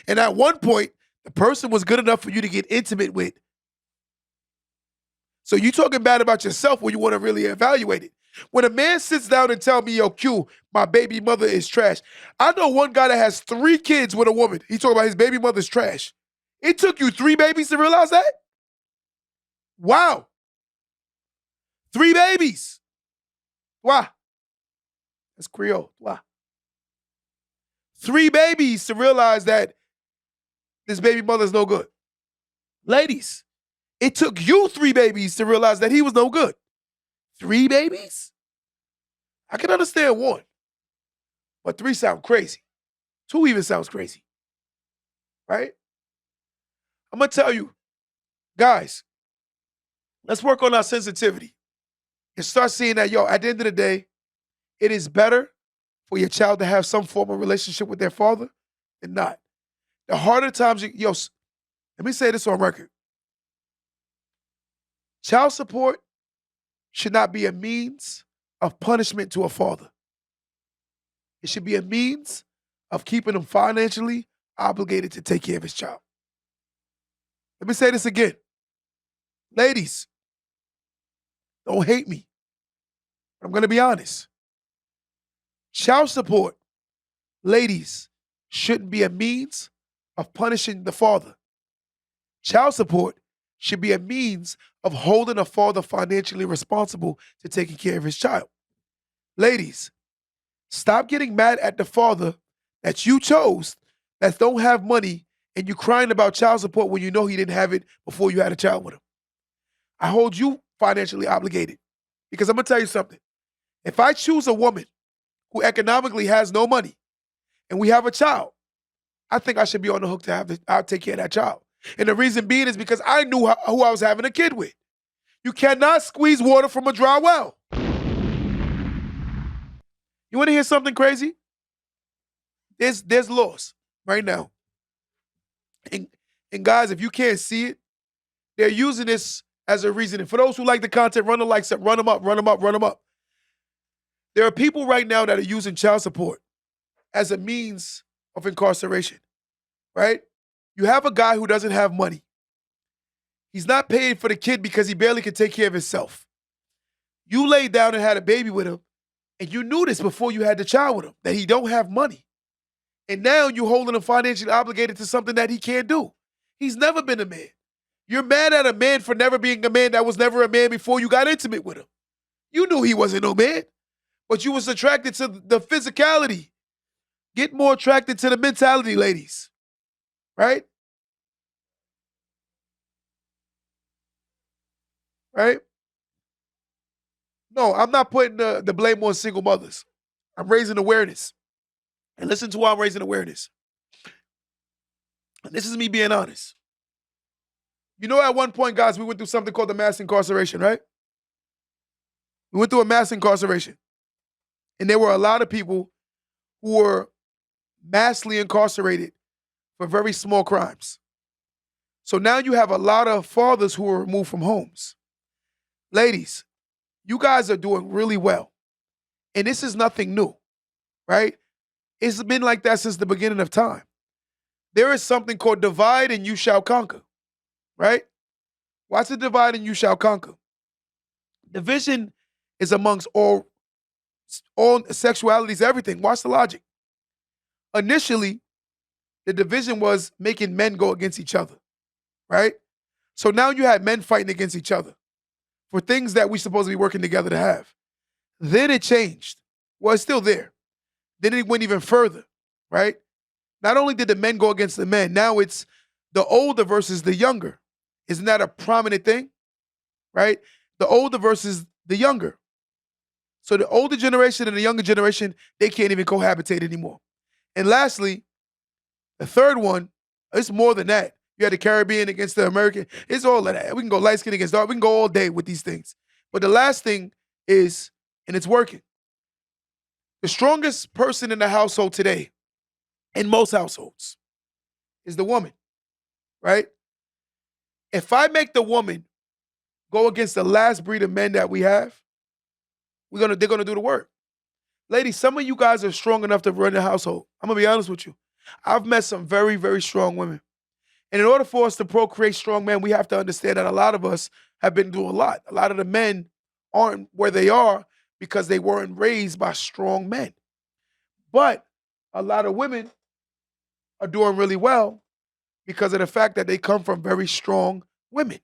And at one point, the person was good enough for you to get intimate with. So you talking bad about yourself when you want to really evaluate it. When a man sits down and tell me, yo, Q, my baby mother is trash. I know one guy that has 3 kids with a woman. He talking about his baby mother's trash. It took you 3 babies to realize that? Wow. 3 babies. Wow. That's Creole. Wow. 3 babies to realize that this baby mother's no good. Ladies, it took you 3 babies to realize that he was no good. 3 babies? I can understand 1. But 3 sound crazy. 2 even sounds crazy. Right? I'm going to tell you, guys, let's work on our sensitivity and start seeing that, yo, at the end of the day, it is better for your child to have some form of relationship with their father than not. The harder times, let me say this on record. Child support should not be a means of punishment to a father. It should be a means of keeping him financially obligated to take care of his child. Let me say this again. Ladies, don't hate me. I'm going to be honest. Child support, ladies, shouldn't be a means of punishing the father. Child support should be a means of holding a father financially responsible to taking care of his child. Ladies, stop getting mad at the father that you chose that don't have money and you crying about child support when you know he didn't have it before you had a child with him. I hold you financially obligated. Because I'm going to tell you something. If I choose a woman who economically has no money and we have a child, I think I should be on the hook to I'll take care of that child. And the reason being is because I knew who I was having a kid with. You cannot squeeze water from a dry well. You want to hear something crazy? There's laws right now. And guys, if you can't see it, they're using this as a reason. And for those who like the content, run the likes up, run them up, run them up, run them up. There are people right now that are using child support as a means of incarceration, right? You have a guy who doesn't have money. He's not paying for the kid because he barely can take care of himself. You laid down and had a baby with him, and you knew this before you had the child with him, that he don't have money. And now you're holding him financially obligated to something that he can't do. He's never been a man. You're mad at a man for never being a man that was never a man before you got intimate with him. You knew he wasn't no man, but you was attracted to the physicality. Get more attracted to the mentality, ladies. Right? Right? No, I'm not putting the blame on single mothers. I'm raising awareness. And listen to why I'm raising awareness. And this is me being honest. You know, at one point, guys, we went through something called the mass incarceration, right? We went through a mass incarceration. And there were a lot of people who were massively incarcerated for very small crimes. So now you have a lot of fathers who are removed from homes. Ladies, you guys are doing really well. And this is nothing new, right? It's been like that since the beginning of time. There is something called divide and you shall conquer, right? Watch the divide and you shall conquer. Division is amongst all sexualities, everything. Watch the logic. Initially, the division was making men go against each other, right? So now you had men fighting against each other for things that we're supposed to be working together to have. Then it changed. Well, it's still there. Then it went even further, right? Not only did the men go against the men, now it's the older versus the younger. Isn't that a prominent thing, right? The older versus the younger. So the older generation and the younger generation, they can't even cohabitate anymore. And lastly, the third one, it's more than that. You had the Caribbean against the American. It's all of that. We can go light skin against dark. We can go all day with these things. But the last thing is, and it's working, the strongest person in the household today, in most households, is the woman, right? If I make the woman go against the last breed of men that we have, they're gonna do the work. Ladies, some of you guys are strong enough to run the household. I'm gonna be honest with you. I've met some very, very strong women. And in order for us to procreate strong men, we have to understand that a lot of us have been through a lot. A lot of the men aren't where they are because they weren't raised by strong men. But a lot of women are doing really well because of the fact that they come from very strong women.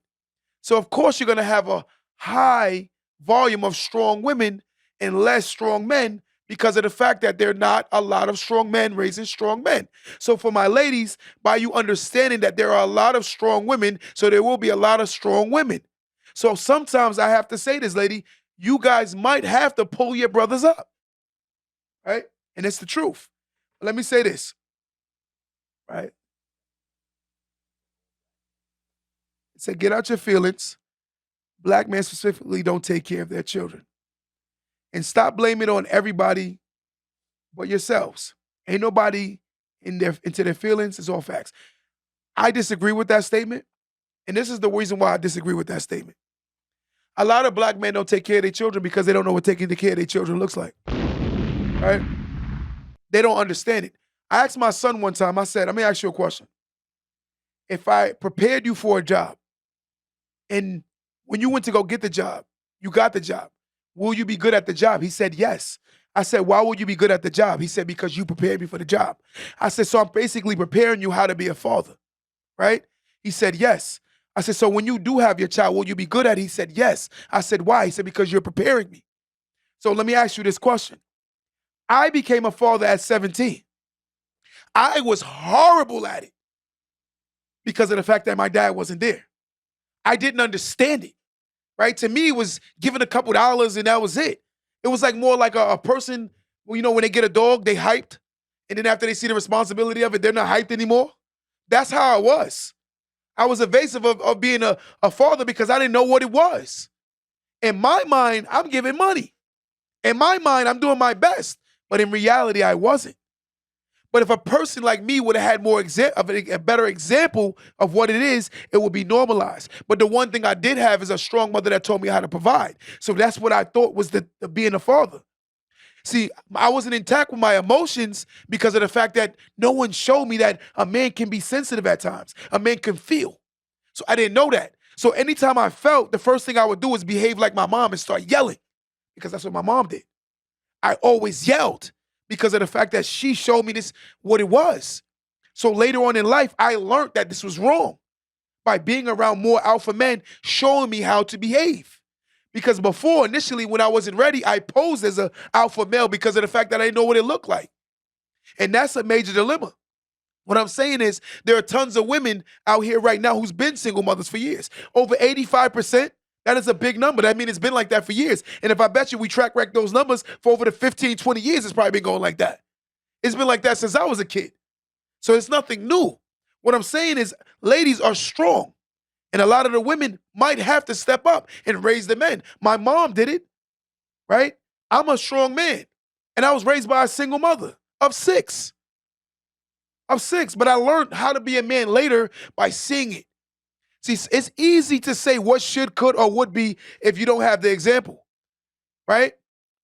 So of course you're going to have a high volume of strong women and less strong men because of the fact that there are not a lot of strong men raising strong men. So for my ladies, by you understanding that there are a lot of strong women, so there will be a lot of strong women. So sometimes I have to say this, lady, you guys might have to pull your brothers up, right? And it's the truth. Let me say this, right? It said, get out your feelings. Black men specifically don't take care of their children. And stop blaming it on everybody but yourselves. Ain't nobody into their feelings. It's all facts. I disagree with that statement. And this is the reason why I disagree with that statement. A lot of black men don't take care of their children because they don't know what taking care of their children looks like. Right? They don't understand it. I asked my son one time, I said, let me ask you a question. If I prepared you for a job, and when you went to go get the job, you got the job, will you be good at the job? He said, yes. I said, why would you be good at the job? He said, because you prepared me for the job. I said, so I'm basically preparing you how to be a father, right? He said, yes. I said, so when you do have your child, will you be good at it? He said, yes. I said, why? He said, because you're preparing me. So let me ask you this question. I became a father at 17. I was horrible at it because of the fact that my dad wasn't there. I didn't understand it, right? To me, it was giving a couple dollars and that was it. It was like more like a person, well, when they get a dog, they hyped. And then after they see the responsibility of it, they're not hyped anymore. That's how I was. I was evasive of being a father because I didn't know what it was. In my mind, I'm giving money. In my mind, I'm doing my best. But in reality, I wasn't. But if a person like me would have had more a better example of what it is, it would be normalized. But the one thing I did have is a strong mother that told me how to provide. So that's what I thought was the being a father. See, I wasn't intact with my emotions because of the fact that no one showed me that a man can be sensitive at times. A man can feel. So I didn't know that. So anytime I felt, the first thing I would do was behave like my mom and start yelling because that's what my mom did. I always yelled because of the fact that she showed me this, what it was. So later on in life, I learned that this was wrong by being around more alpha men showing me how to behave. Because before, initially, when I wasn't ready, I posed as an alpha male because of the fact that I didn't know what it looked like. And that's a major dilemma. What I'm saying is there are tons of women out here right now who's been single mothers for years. Over 85%, that is a big number. That means it's been like that for years. And if I bet you we track record those numbers for over the 15, 20 years, it's probably been going like that. It's been like that since I was a kid. So it's nothing new. What I'm saying is ladies are strong. And a lot of the women might have to step up and raise the men. My mom did it, right? I'm a strong man. And I was raised by a single mother of six. But I learned how to be a man later by seeing it. See, it's easy to say what should, could, or would be if you don't have the example, right?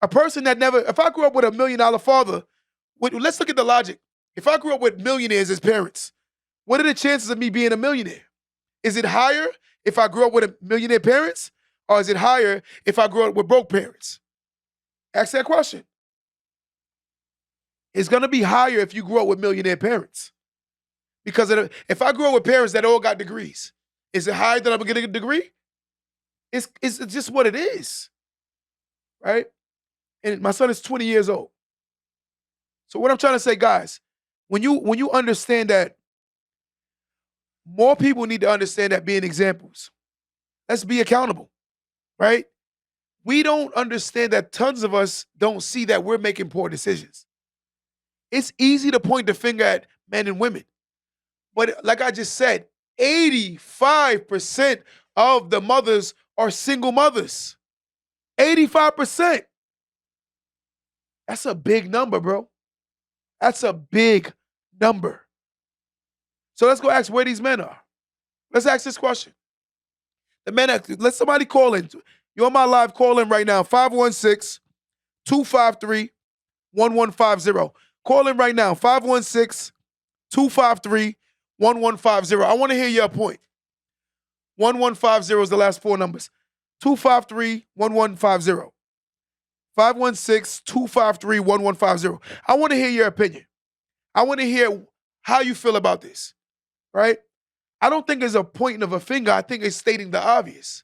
A person that never, if I grew up with $1 million father, let's look at the logic. If I grew up with millionaires as parents, what are the chances of me being a millionaire? Is it higher if I grew up with a millionaire parents, or is it higher if I grew up with broke parents? Ask that question. It's going to be higher if you grew up with millionaire parents. Because if I grew up with parents that all got degrees, is it higher that I'm going to get a degree? It's just what it is, right? And my son is 20 years old. So what I'm trying to say, guys, when you understand that, more people need to understand that being examples. Let's be accountable, right? We don't understand that tons of us don't see that we're making poor decisions. It's easy to point the finger at men and women. But like I just said, 85% of the mothers are single mothers. 85%. That's a big number, bro. That's a big number. So let's go ask where these men are. Let's ask this question. The men, let somebody call in. You're on my live call in right now, 516-253-1150. Call in right now, 516-253-1150. I want to hear your point. 1150 is the last four numbers. 253-1150. 516-253-1150. I want to hear your opinion. I want to hear how you feel about this, right? I don't think it's a pointing of a finger. I think it's stating the obvious.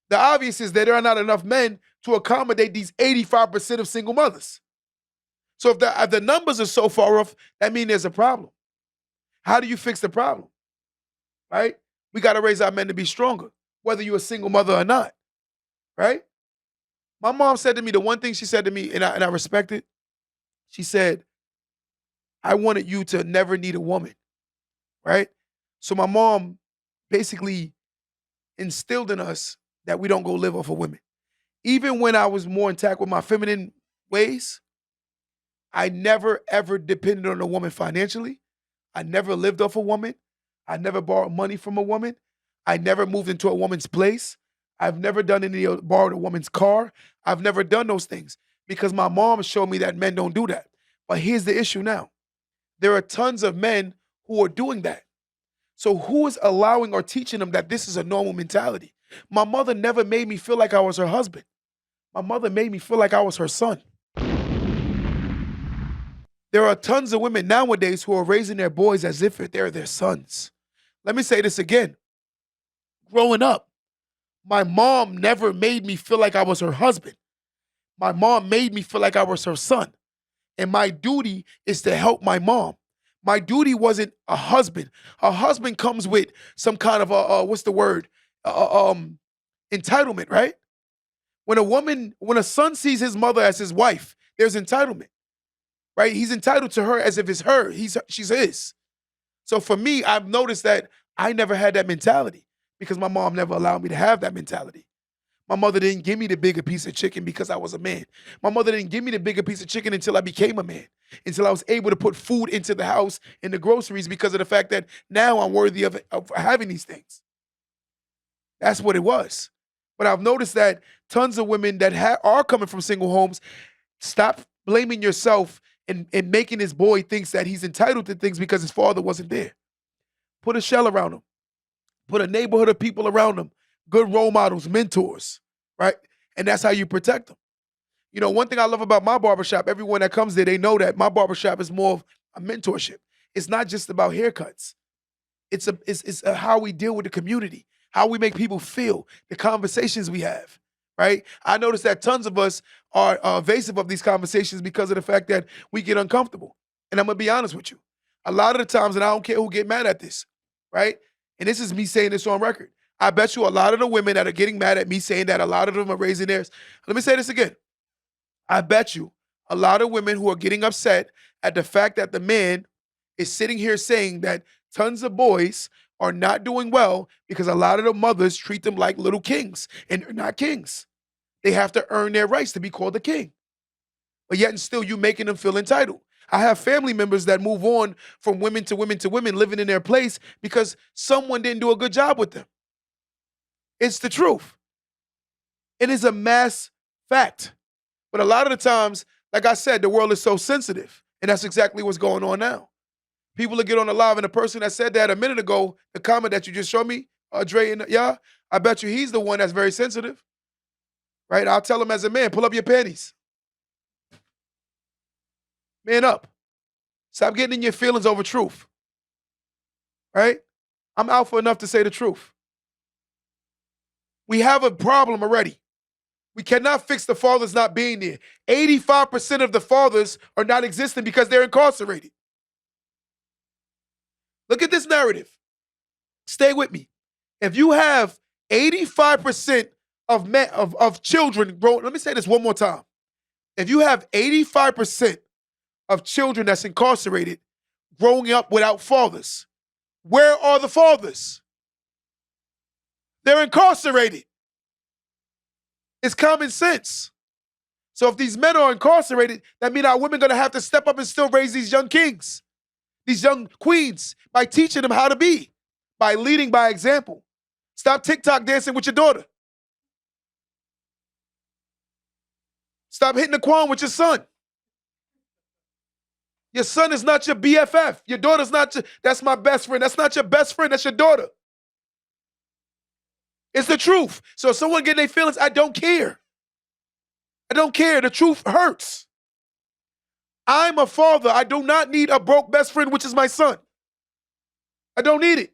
The obvious is that there are not enough men to accommodate these 85% of single mothers. So if the numbers are so far off, that means there's a problem. How do you fix the problem, right? We got to raise our men to be stronger, whether you're a single mother or not, right? My mom said to me, the one thing she said to me, and I respect it, she said, I wanted you to never need a woman, right? So my mom basically instilled in us that we don't go live off of women. Even when I was more intact with my feminine ways, I never, ever depended on a woman financially. I never lived off a woman. I never borrowed money from a woman. I never moved into a woman's place. I've never done borrowed a woman's car. I've never done those things because my mom showed me that men don't do that. But here's the issue now. There are tons of men who are doing that. So who is allowing or teaching them that this is a normal mentality? My mother never made me feel like I was her husband. My mother made me feel like I was her son. There are tons of women nowadays who are raising their boys as if they're their sons. Let me say this again. Growing up, my mom never made me feel like I was her husband. My mom made me feel like I was her son. And my duty is to help my mom. My duty wasn't a husband. A husband comes with some kind of what's the word? Entitlement, right? When a son sees his mother as his wife, there's entitlement, right? He's entitled to her as if it's her. She's his. So for me, I've noticed that I never had that mentality because my mom never allowed me to have that mentality. My mother didn't give me the bigger piece of chicken because I was a man. My mother didn't give me the bigger piece of chicken until I became a man, until I was able to put food into the house and the groceries because of the fact that now I'm worthy of having these things. That's what it was. But I've noticed that tons of women that are coming from single homes, stop blaming yourself and making this boy thinks that he's entitled to things because his father wasn't there. Put a shell around him. Put a neighborhood of people around him, good role models, mentors, right? And that's how you protect them. You know, one thing I love about my barbershop, everyone that comes there, they know that my barbershop is more of a mentorship. It's not just about haircuts. It's how we deal with the community, how we make people feel, the conversations we have, right? I notice that tons of us are evasive of these conversations because of the fact that we get uncomfortable. And I'm gonna be honest with you. A lot of the times, and I don't care who get mad at this, right? And this is me saying this on record. I bet you a lot of the women that are getting mad at me saying that a lot of them are raising theirs. Let me say this again. I bet you a lot of women who are getting upset at the fact that the man is sitting here saying that tons of boys are not doing well because a lot of the mothers treat them like little kings, and they're not kings. They have to earn their rights to be called a king. But yet and still you making them feel entitled. I have family members that move on from women to women to women living in their place because someone didn't do a good job with them. It's the truth. It is a mass fact. But a lot of the times, like I said, the world is so sensitive. And that's exactly what's going on now. People will get on the live, and the person that said that a minute ago, the comment that you just showed me, Dre and yeah, I bet you he's the one that's very sensitive. Right? I'll tell him as a man, pull up your panties. Man up. Stop getting in your feelings over truth. Right? I'm alpha enough to say the truth. We have a problem already. We cannot fix the fathers not being there. 85% of the fathers are not existing because they're incarcerated. Look at this narrative. Stay with me. If you have 85% of children grown, let me say this one more time. If you have 85% of children that's incarcerated growing up without fathers, where are the fathers? They're incarcerated. It's common sense. So if these men are incarcerated, that means our women are going to have to step up and still raise these young kings, these young queens, by teaching them how to be, by leading by example. Stop TikTok dancing with your daughter. Stop hitting the Quan with your son. Your son is not your BFF. Your daughter's not your, that's my best friend. That's not your best friend. That's your daughter. It's the truth. So if someone getting their feelings, I don't care. I don't care. The truth hurts. I'm a father. I do not need a broke best friend, which is my son. I don't need it.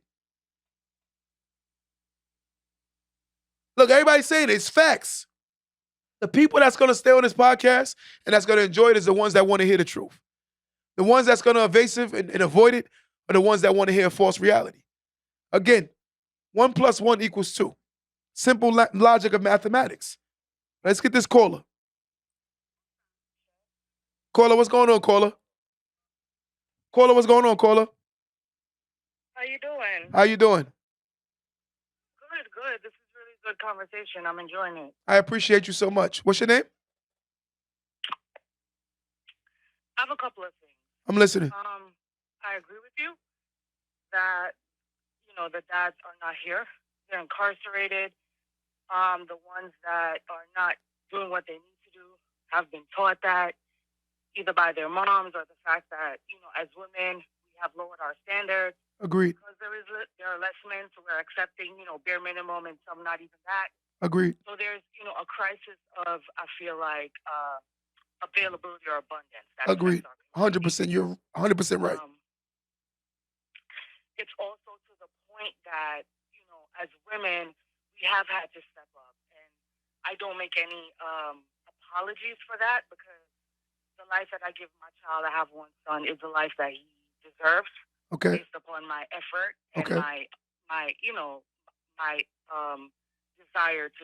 Look, everybody's saying it's facts. The people that's going to stay on this podcast and that's going to enjoy it is the ones that want to hear the truth. The ones that's going to evasive and avoid it are the ones that want to hear a false reality. Again, 1 + 1 = 2. Simple logic of mathematics. Let's get this caller. Caller, what's going on, caller? Caller, what's going on, caller? How you doing? How you doing? Good, good. This is really good conversation. I'm enjoying it. I appreciate you so much. What's your name? I have a couple of things. I'm listening. I agree with you that the dads are not here. They're incarcerated. The ones that are not doing what they need to do have been taught that either by their moms or the fact that as women we have lowered our standards. Agreed. Because there are less men, so we're accepting bare minimum and some not even that. Agreed. So there's a crisis of, I feel like, availability or abundance. That Agreed. affects our 100%. You're 100% right. It's also to the point that as women we have had to step up, and I don't make any apologies for that because the life that I give my child, I have one son, is the life that he deserves. Okay. Based upon my effort and Okay. my desire to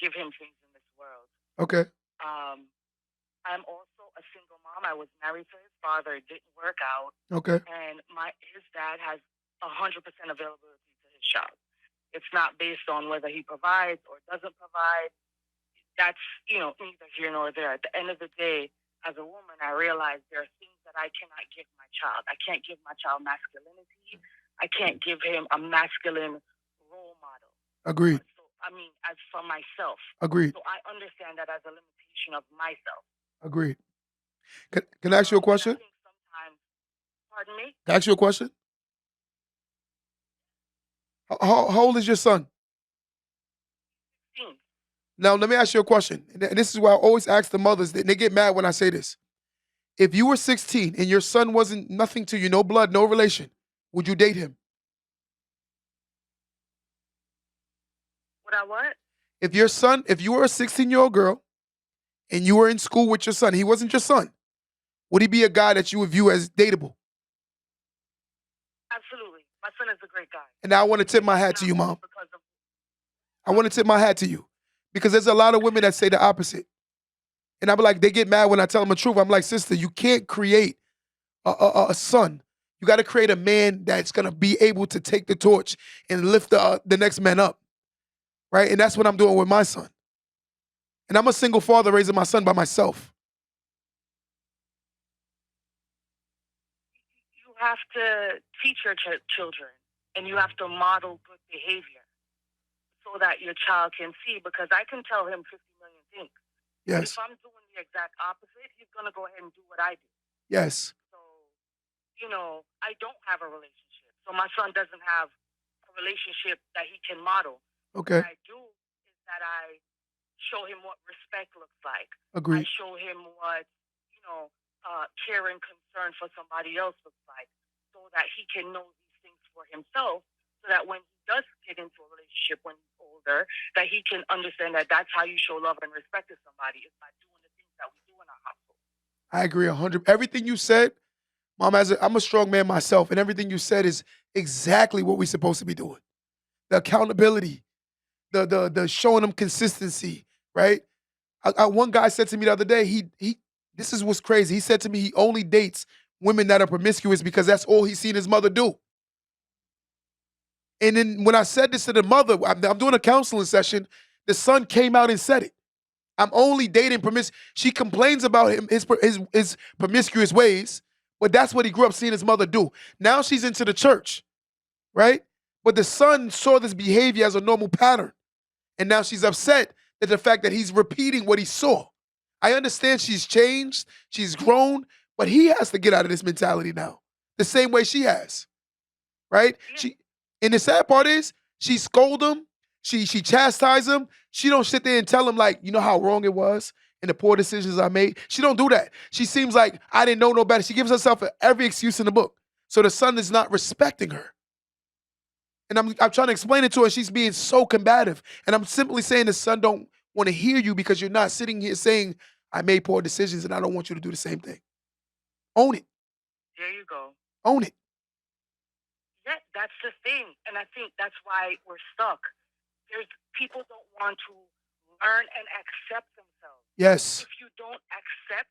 give him things in this world. Okay. I'm also a single mom. I was married to his father. It didn't work out. Okay. And his dad has 100% availability to his child. It's not based on whether he provides or doesn't provide. That's, neither here nor there. At the end of the day, as a woman, I realize there are things that I cannot give my child. I can't give my child masculinity. I can't give him a masculine role model. Agreed. So, as for myself. Agreed. So I understand that as a limitation of myself. Agreed. Can I ask you a question? I think sometimes, pardon me? Can I ask you a question? How old is your son? 16. Now, let me ask you a question. And this is why I always ask the mothers, and they get mad when I say this. If you were 16 and your son wasn't nothing to you, no blood, no relation, would you date him? Would I what? If you were a 16-year-old girl and you were in school with your son, he wasn't your son, would he be a guy that you would view as dateable? Absolutely. My son is a great guy. And now I want to tip my hat to you, Mom. I want to tip my hat to you because there's a lot of women that say the opposite. And I'm like, they get mad when I tell them the truth. I'm like, sister, you can't create a son. You got to create a man that's going to be able to take the torch and lift the next man up. Right? And that's what I'm doing with my son. And I'm a single father raising my son by myself. You have to teach your children, and you have to model good behavior so that your child can see, because I can tell him 50 million things. Yes. If I'm doing the exact opposite, he's going to go ahead and do what I do. Yes. So, I don't have a relationship. So my son doesn't have a relationship that he can model. Okay. What I do is that I show him what respect looks like. Agreed. I show him what, care and concern for somebody else looks like, so that he can know these things for himself, so that when he does get into a relationship when he's older, that he can understand that that's how you show love and respect to somebody, is by doing the things that we do in our household. I agree 100. Everything you said, Mom, I'm a strong man myself, and everything you said is exactly what we're supposed to be doing. The accountability, the showing them consistency, right? One guy said to me the other day, this is what's crazy. He said to me he only dates women that are promiscuous because that's all he's seen his mother do. And then when I said this to the mother, I'm doing a counseling session, the son came out and said it. I'm only dating promiscuous. She complains about his promiscuous ways, but that's what he grew up seeing his mother do. Now she's into the church, right? But the son saw this behavior as a normal pattern. And now she's upset at the fact that he's repeating what he saw. I understand she's changed, she's grown, but he has to get out of this mentality now, the same way she has, right? Yeah. And the sad part is, she scold him, she chastise him. She don't sit there and tell him, like, you know how wrong it was and the poor decisions I made. She don't do that. She seems like I didn't know no better. She gives herself every excuse in the book. So the son is not respecting her. And I'm trying to explain it to her. She's being so combative. And I'm simply saying the son don't want to hear you because you're not sitting here saying, I made poor decisions and I don't want you to do the same thing. Own it. There you go. Own it. Yeah, that's the thing. And I think that's why we're stuck. People don't want to learn and accept themselves. Yes. If you don't accept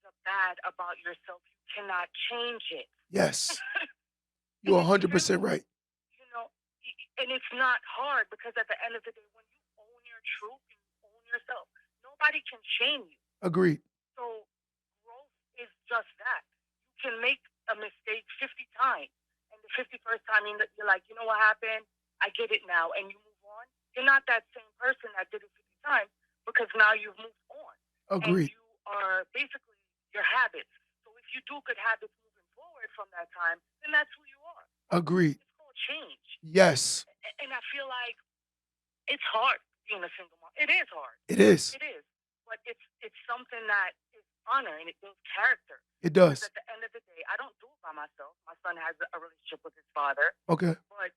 the bad about yourself, you cannot change it. Yes. You're 100% right. And it's not hard, because at the end of the day, when you own your truth, you own yourself, nobody can shame you. Agreed. So growth is just that. You can make a mistake 50 times, and the 51st time you're like, you know what happened? I get it now, and you move on. You're not that same person that did it 50 times, because now you've moved on. Agreed. And you are basically your habits. So if you do good habits moving forward from that time, then that's who you are. Agreed. It's called change. Yes. And I feel like it's hard being a single mom. It is hard. It is. It is. But it's something that is honor, and it builds character. It does. Because at the end of the day, I don't do it by myself. My son has a relationship with his father. Okay. But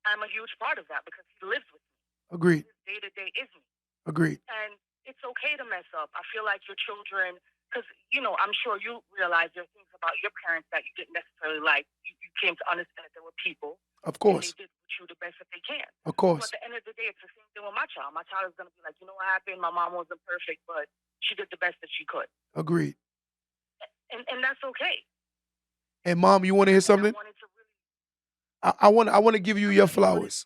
I'm a huge part of that, because he lives with me. Agreed. His day-to-day is me. Agreed. And it's okay to mess up. I feel like your children, because, I'm sure you realize there are things about your parents that you didn't necessarily like. You came to understand that there were people. Of course. And they did you the best that they can. Of So course. at the end of the day, it's the same thing with my child. My child is going to be like, you know what happened? My mom wasn't perfect, but she did the best that she could. Agreed. And that's okay. And Mom, you want to hear And I something? wanted to really, I want to give you your flowers.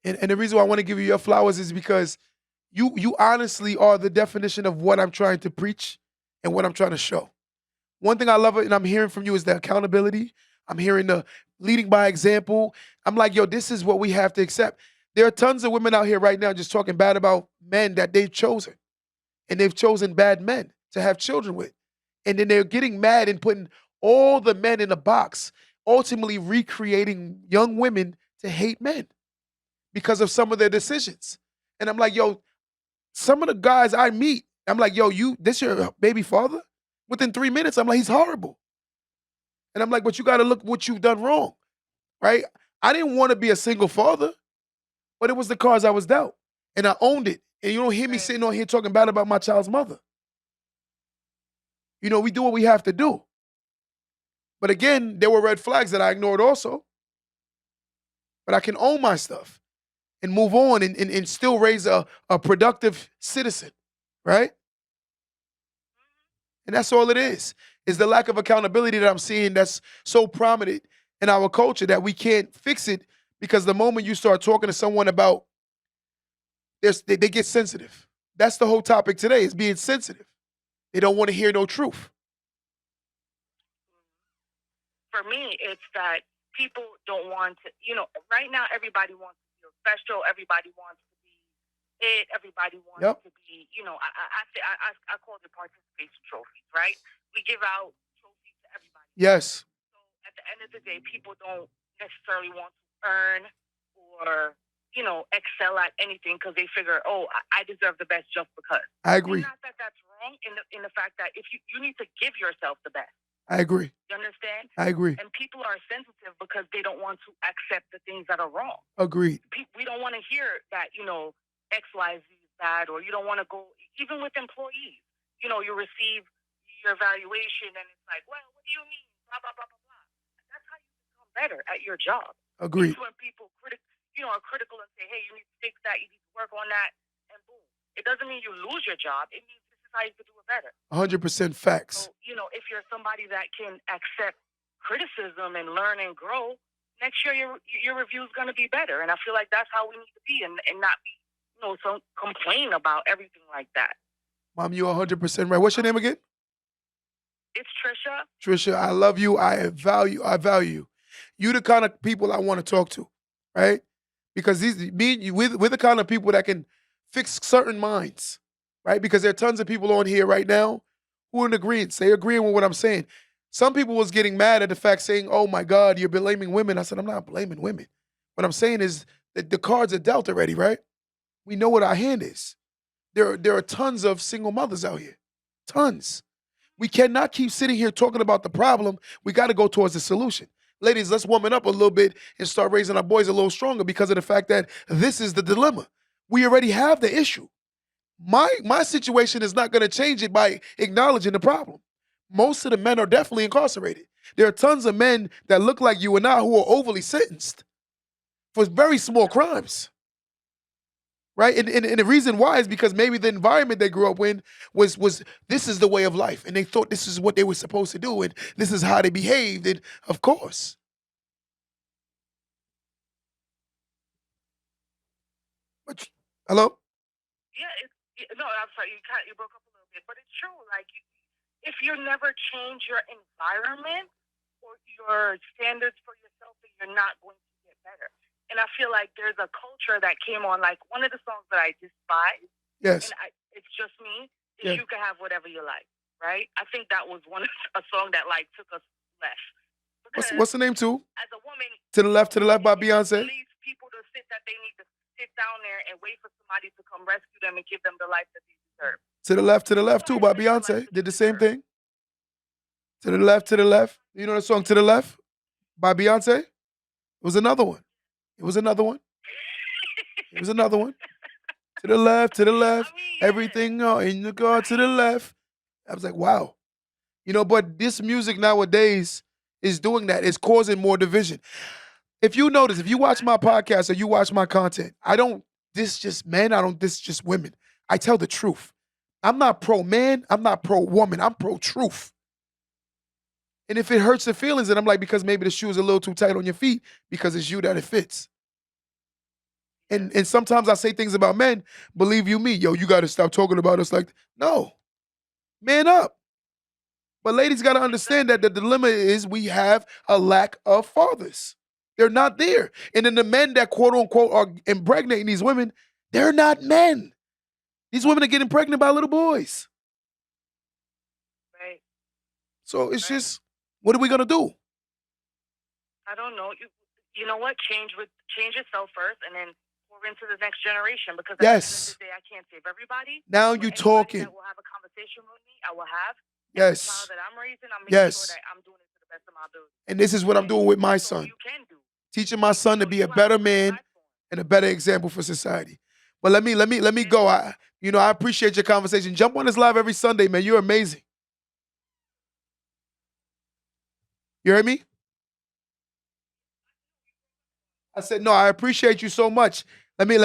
And the reason why I want to give you your flowers is because you honestly are the definition of what I'm trying to preach and what I'm trying to show. One thing I love and I'm hearing from you is the accountability. I'm hearing the leading by example. I'm like, yo, this is what we have to accept. There are tons of women out here right now just talking bad about men that they've chosen. And they've chosen bad men to have children with. And then they're getting mad and putting all the men in a box, ultimately recreating young women to hate men because of some of their decisions. And I'm like, yo, some of the guys I meet, I'm like, yo, this your baby father? Within 3 minutes, I'm like, he's horrible. And I'm like, but you got to look what you've done wrong, right? I didn't want to be a single father, but it was the cards I was dealt. And I owned it. And you don't hear me right. sitting on here talking bad about my child's mother. You know, we do what we have to do. But again, there were red flags that I ignored also. But I can own my stuff and move on and still raise a productive citizen, right? And that's all it is the lack of accountability that I'm seeing that's so prominent in our culture that we can't fix it because the moment you start talking to someone about this, they get sensitive. That's the whole topic today is being sensitive. They don't want to hear no truth. For me, it's that people don't want to, right now everybody wants to feel special. Everybody wants to be it. Everybody wants Yep. to be, I call it participation trophies, right? We give out trophies to everybody. Yes, So at the end of the day, people don't necessarily want to earn or, excel at anything because they figure, oh, I deserve the best just because. I And agree. not that that's wrong in the fact that if you need to give yourself the best. I agree. You understand? I agree. And people are sensitive because they don't want to accept the things that are wrong. Agreed. We don't want to hear that, XYZ is bad, or you don't want to go, even with employees. You receive your evaluation and it's like, well, what do you mean? Blah, blah, blah, blah, blah. That's how you become better at your job. Agreed. It's when people are critical and say, hey, you need to fix that, you need to work on that, and boom. It doesn't mean you lose your job. It means this is how you can do it better. 100% facts. So, if you're somebody that can accept criticism and learn and grow, next year your review is going to be better. And I feel like that's how we need to be and not be, so complain about everything like that. Mom, you're 100% right. What's your name again? It's Trisha. Trisha, I love you. I value you. You the kind of people I want to talk to, right? Because we're the kind of people that can fix certain minds, right? Because there are tons of people on here right now who are in agreement. They agreeing with what I'm saying. Some people was getting mad at the fact saying, oh my God, you're blaming women. I said, I'm not blaming women. What I'm saying is that the cards are dealt already, right? We know what our hand is. There are tons of single mothers out here. Tons. We cannot keep sitting here talking about the problem. We got to go towards the solution. Ladies, let's warm it up a little bit and start raising our boys a little stronger because of the fact that this is the dilemma. We already have the issue. My situation is not going to change it by acknowledging the problem. Most of the men are definitely incarcerated. There are tons of men that look like you and I who are overly sentenced for very small crimes. Right? And the reason why is because maybe the environment they grew up in was this is the way of life. And they thought this is what they were supposed to do. And this is how they behaved. And of course. But, hello? Yeah, no, I'm sorry, you broke up a little bit, but it's true. Like, if you never change your environment or your standards for yourself, then you're not going to get better. And I feel like there's a culture that came on, like one of the songs that I despise, Yes. and it's just me, is Yeah. You Can Have Whatever You Like, right? I think that was a song that like took us left. Because What's the name too? as a woman, To the Left by Beyonce? it leads people to sit that they need to sit down there and wait for somebody to come rescue them and give them the life that they deserve. To the Left too by Beyonce. Did the same thing. To the Left. You know the song To the Left by Beyonce? It was another one. To the left, I mean, yeah. everything in the car to the left. I was like, wow. But this music nowadays is doing that. It's causing more division. If you notice, if you watch my podcast or you watch my content, I don't diss just men, I don't diss just women. I tell the truth. I'm not pro man, I'm not pro woman, I'm pro truth. And if it hurts the feelings, then I'm like, because maybe the shoe is a little too tight on your feet, because it's you that it fits. And sometimes I say things about men, believe you me, yo, you gotta stop talking about us like no. Man up. But ladies gotta understand that the dilemma is we have a lack of fathers. They're not there. And then the men that quote unquote are impregnating these women, they're not men. These women are getting pregnant by little boys. Right. So it's just, what are we gonna do? I don't know. You know what? Change yourself first, and then pour into the next generation. Because at the end of Yes. the day, I can't save everybody. Now But you anybody talking. that will have a conversation with me, I will have. And the child Yes. that I'm raising, I'm making Yes. sure that I'm doing it to the best of my ability. And this is what I'm doing with my That's all son. you can do. Teaching my son to So be you a have better a good man platform. and a better example for society. But let me go. I appreciate your conversation. Jump on this live every Sunday, man. You're amazing. You heard me? I said no. I appreciate you so much. Let me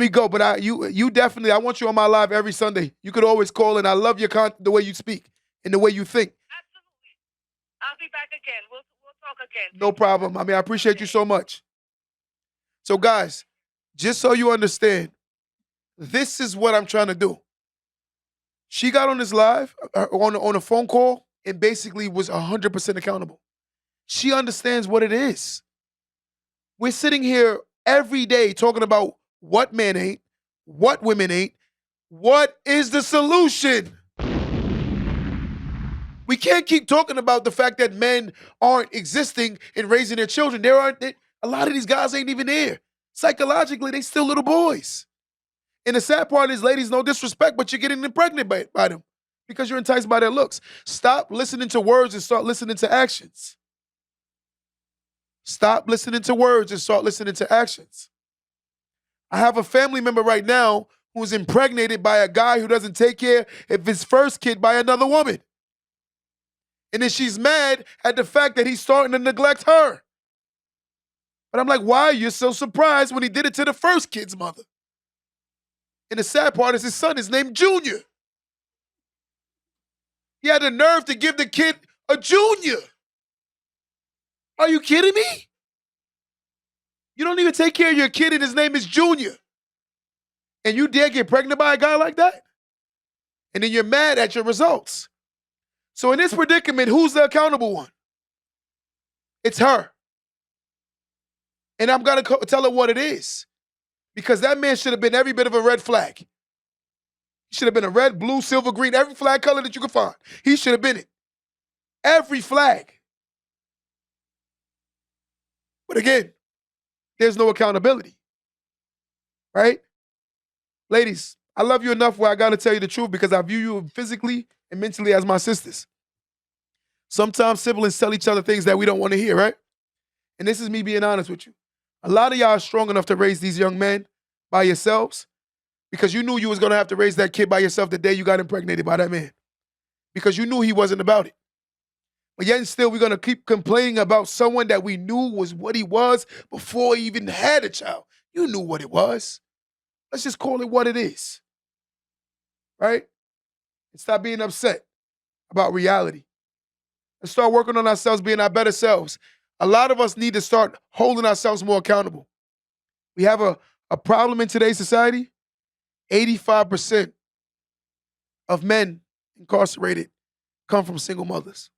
go. But you definitely. I want you on my live every Sunday. You could always call in. I love the way you speak and the way you think. Absolutely. I'll be back again. We'll talk again. No problem. I appreciate you so much. So guys, just so you understand, this is what I'm trying to do. She got on this live on a phone call and basically was 100% accountable. She understands what it is. We're sitting here every day talking about what men ain't, what women ain't, what is the solution? We can't keep talking about the fact that men aren't existing and raising their children. A lot of these guys ain't even there. Psychologically, they still little boys. And the sad part is, ladies, no disrespect, but you're getting pregnant by them because you're enticed by their looks. Stop listening to words and start listening to actions. Stop listening to words and start listening to actions. I have a family member right now who's impregnated by a guy who doesn't take care of his first kid by another woman. And then she's mad at the fact that he's starting to neglect her. But I'm like, why are you so surprised when he did it to the first kid's mother? And the sad part is his son is named Junior. He had the nerve to give the kid a Junior. Are you kidding me? You don't even take care of your kid and his name is Junior. And you dare get pregnant by a guy like that? And then you're mad at your results. So in this predicament, who's the accountable one? It's her. And I'm going to tell her what it is. Because that man should have been every bit of a red flag. He should have been a red, blue, silver, green, every flag color that you could find. He should have been it. Every flag. But again, there's no accountability. Right? Ladies, I love you enough where I got to tell you the truth because I view you physically and mentally as my sisters. Sometimes siblings tell each other things that we don't want to hear, right? And this is me being honest with you. A lot of y'all are strong enough to raise these young men by yourselves because you knew you was going to have to raise that kid by yourself the day you got impregnated by that man because you knew he wasn't about it. But yet and still, we're going to keep complaining about someone that we knew was what he was before he even had a child. You knew what it was. Let's just call it what it is, right? And stop being upset about reality. And start working on ourselves, being our better selves. A lot of us need to start holding ourselves more accountable. We have a problem in today's society. 85% of men incarcerated come from single mothers.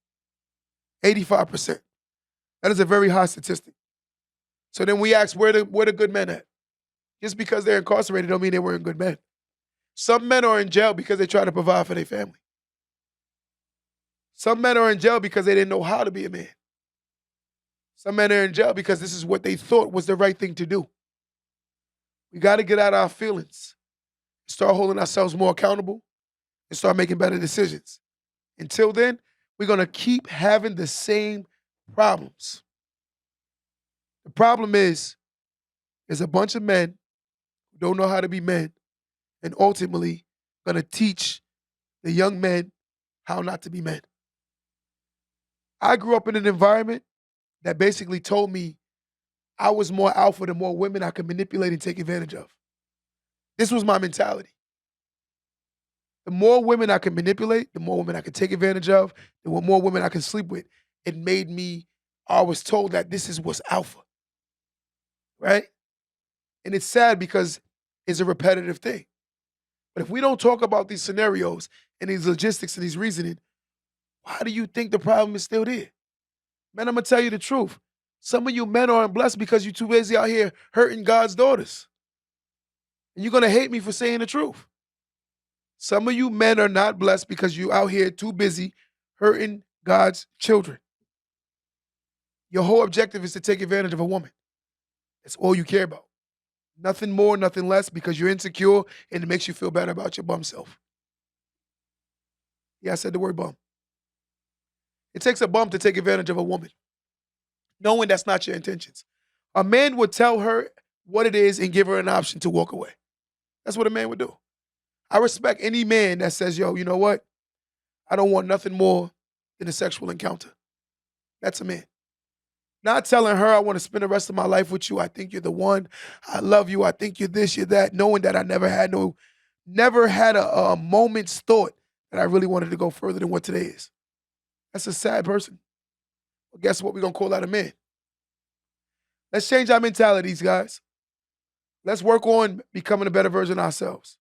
85%. That is a very high statistic. So then we ask, where the good men at? Just because they're incarcerated don't mean they weren't good men. Some men are in jail because they try to provide for their family. Some men are in jail because they didn't know how to be a man. Some men are in jail because this is what they thought was the right thing to do. We got to get out our feelings, start holding ourselves more accountable, and start making better decisions. Until then, we're going to keep having the same problems. The problem is, there's a bunch of men who don't know how to be men and ultimately going to teach the young men how not to be men. I grew up in an environment that basically told me I was more alpha the more women I could manipulate and take advantage of. This was my mentality. The more women I could manipulate, the more women I could take advantage of, the more women I could sleep with. It made me, I was told that this is what's alpha, right? And it's sad because it's a repetitive thing. But if we don't talk about these scenarios and these logistics and these reasoning, why do you think the problem is still there? Man, I'm going to tell you the truth. Some of you men aren't blessed because you're too busy out here hurting God's daughters. And you're going to hate me for saying the truth. Some of you men are not blessed because you out here too busy hurting God's children. Your whole objective is to take advantage of a woman. That's all you care about. Nothing more, nothing less, because you're insecure and it makes you feel better about your bum self. Yeah, I said the word bum. It takes a bum to take advantage of a woman, knowing that's not your intentions. A man would tell her what it is and give her an option to walk away. That's what a man would do. I respect any man that says, yo, you know what? I don't want nothing more than a sexual encounter. That's a man. Not telling her I want to spend the rest of my life with you. I think you're the one. I love you. I think you're this, you're that. Knowing that I never had a moment's thought that I really wanted to go further than what today is. That's a sad person. Well, guess what we're going to call that a man? Let's change our mentalities, guys. Let's work on becoming a better version of ourselves.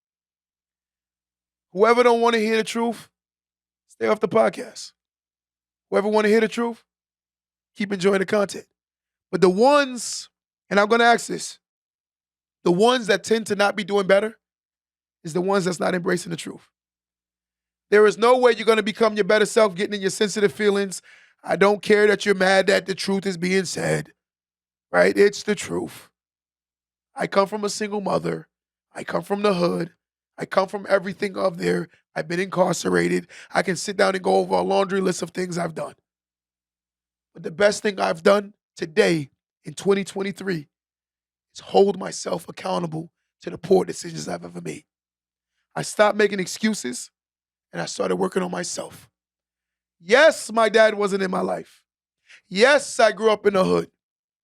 Whoever don't want to hear the truth, stay off the podcast. Whoever want to hear the truth, keep enjoying the content. But the ones, and I'm going to ask this, the ones that tend to not be doing better is the ones that's not embracing the truth. There is no way you're going to become your better self getting in your sensitive feelings. I don't care that you're mad that the truth is being said, right? It's the truth. I come from a single mother. I come from the hood. I come from everything of there. I've been incarcerated. I can sit down and go over a laundry list of things I've done. But the best thing I've done today in 2023 is hold myself accountable to the poor decisions I've ever made. I stopped making excuses and I started working on myself. Yes, my dad wasn't in my life. Yes, I grew up in the hood.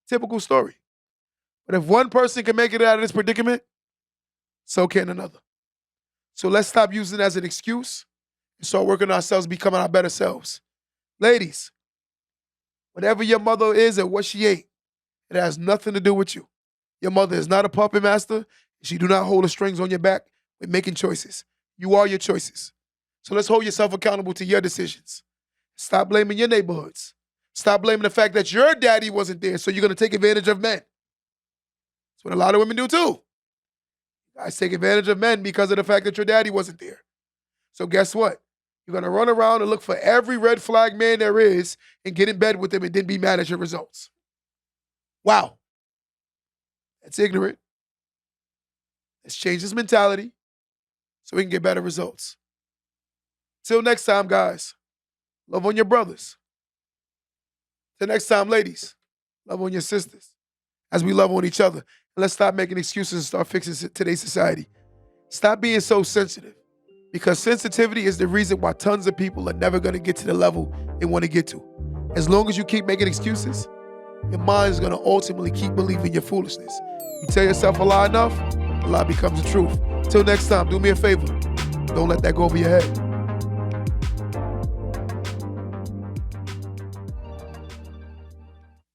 Typical story. But if one person can make it out of this predicament, so can another. So let's stop using it as an excuse and start working on ourselves, becoming our better selves. Ladies, whatever your mother is and what she ate, it has nothing to do with you. Your mother is not a puppet master. She do not hold the strings on your back with making choices. You are your choices. So let's hold yourself accountable to your decisions. Stop blaming your neighborhoods. Stop blaming the fact that your daddy wasn't there, so you're going to take advantage of men. That's what a lot of women do too. Guys take advantage of men because of the fact that your daddy wasn't there. So guess what? You're going to run around and look for every red flag man there is and get in bed with him and then be mad at your results. Wow. That's ignorant. Let's change this mentality so we can get better results. Till next time, guys, love on your brothers. Till next time, ladies, love on your sisters as we love on each other. And let's stop making excuses and start fixing today's society. Stop being so sensitive, because sensitivity is the reason why tons of people are never going to get to the level they want to get to. As long as you keep making excuses, your mind is going to ultimately keep believing your foolishness. You tell yourself a lie enough, the lie becomes the truth. Till next time, do me a favor. Don't let that go over your head.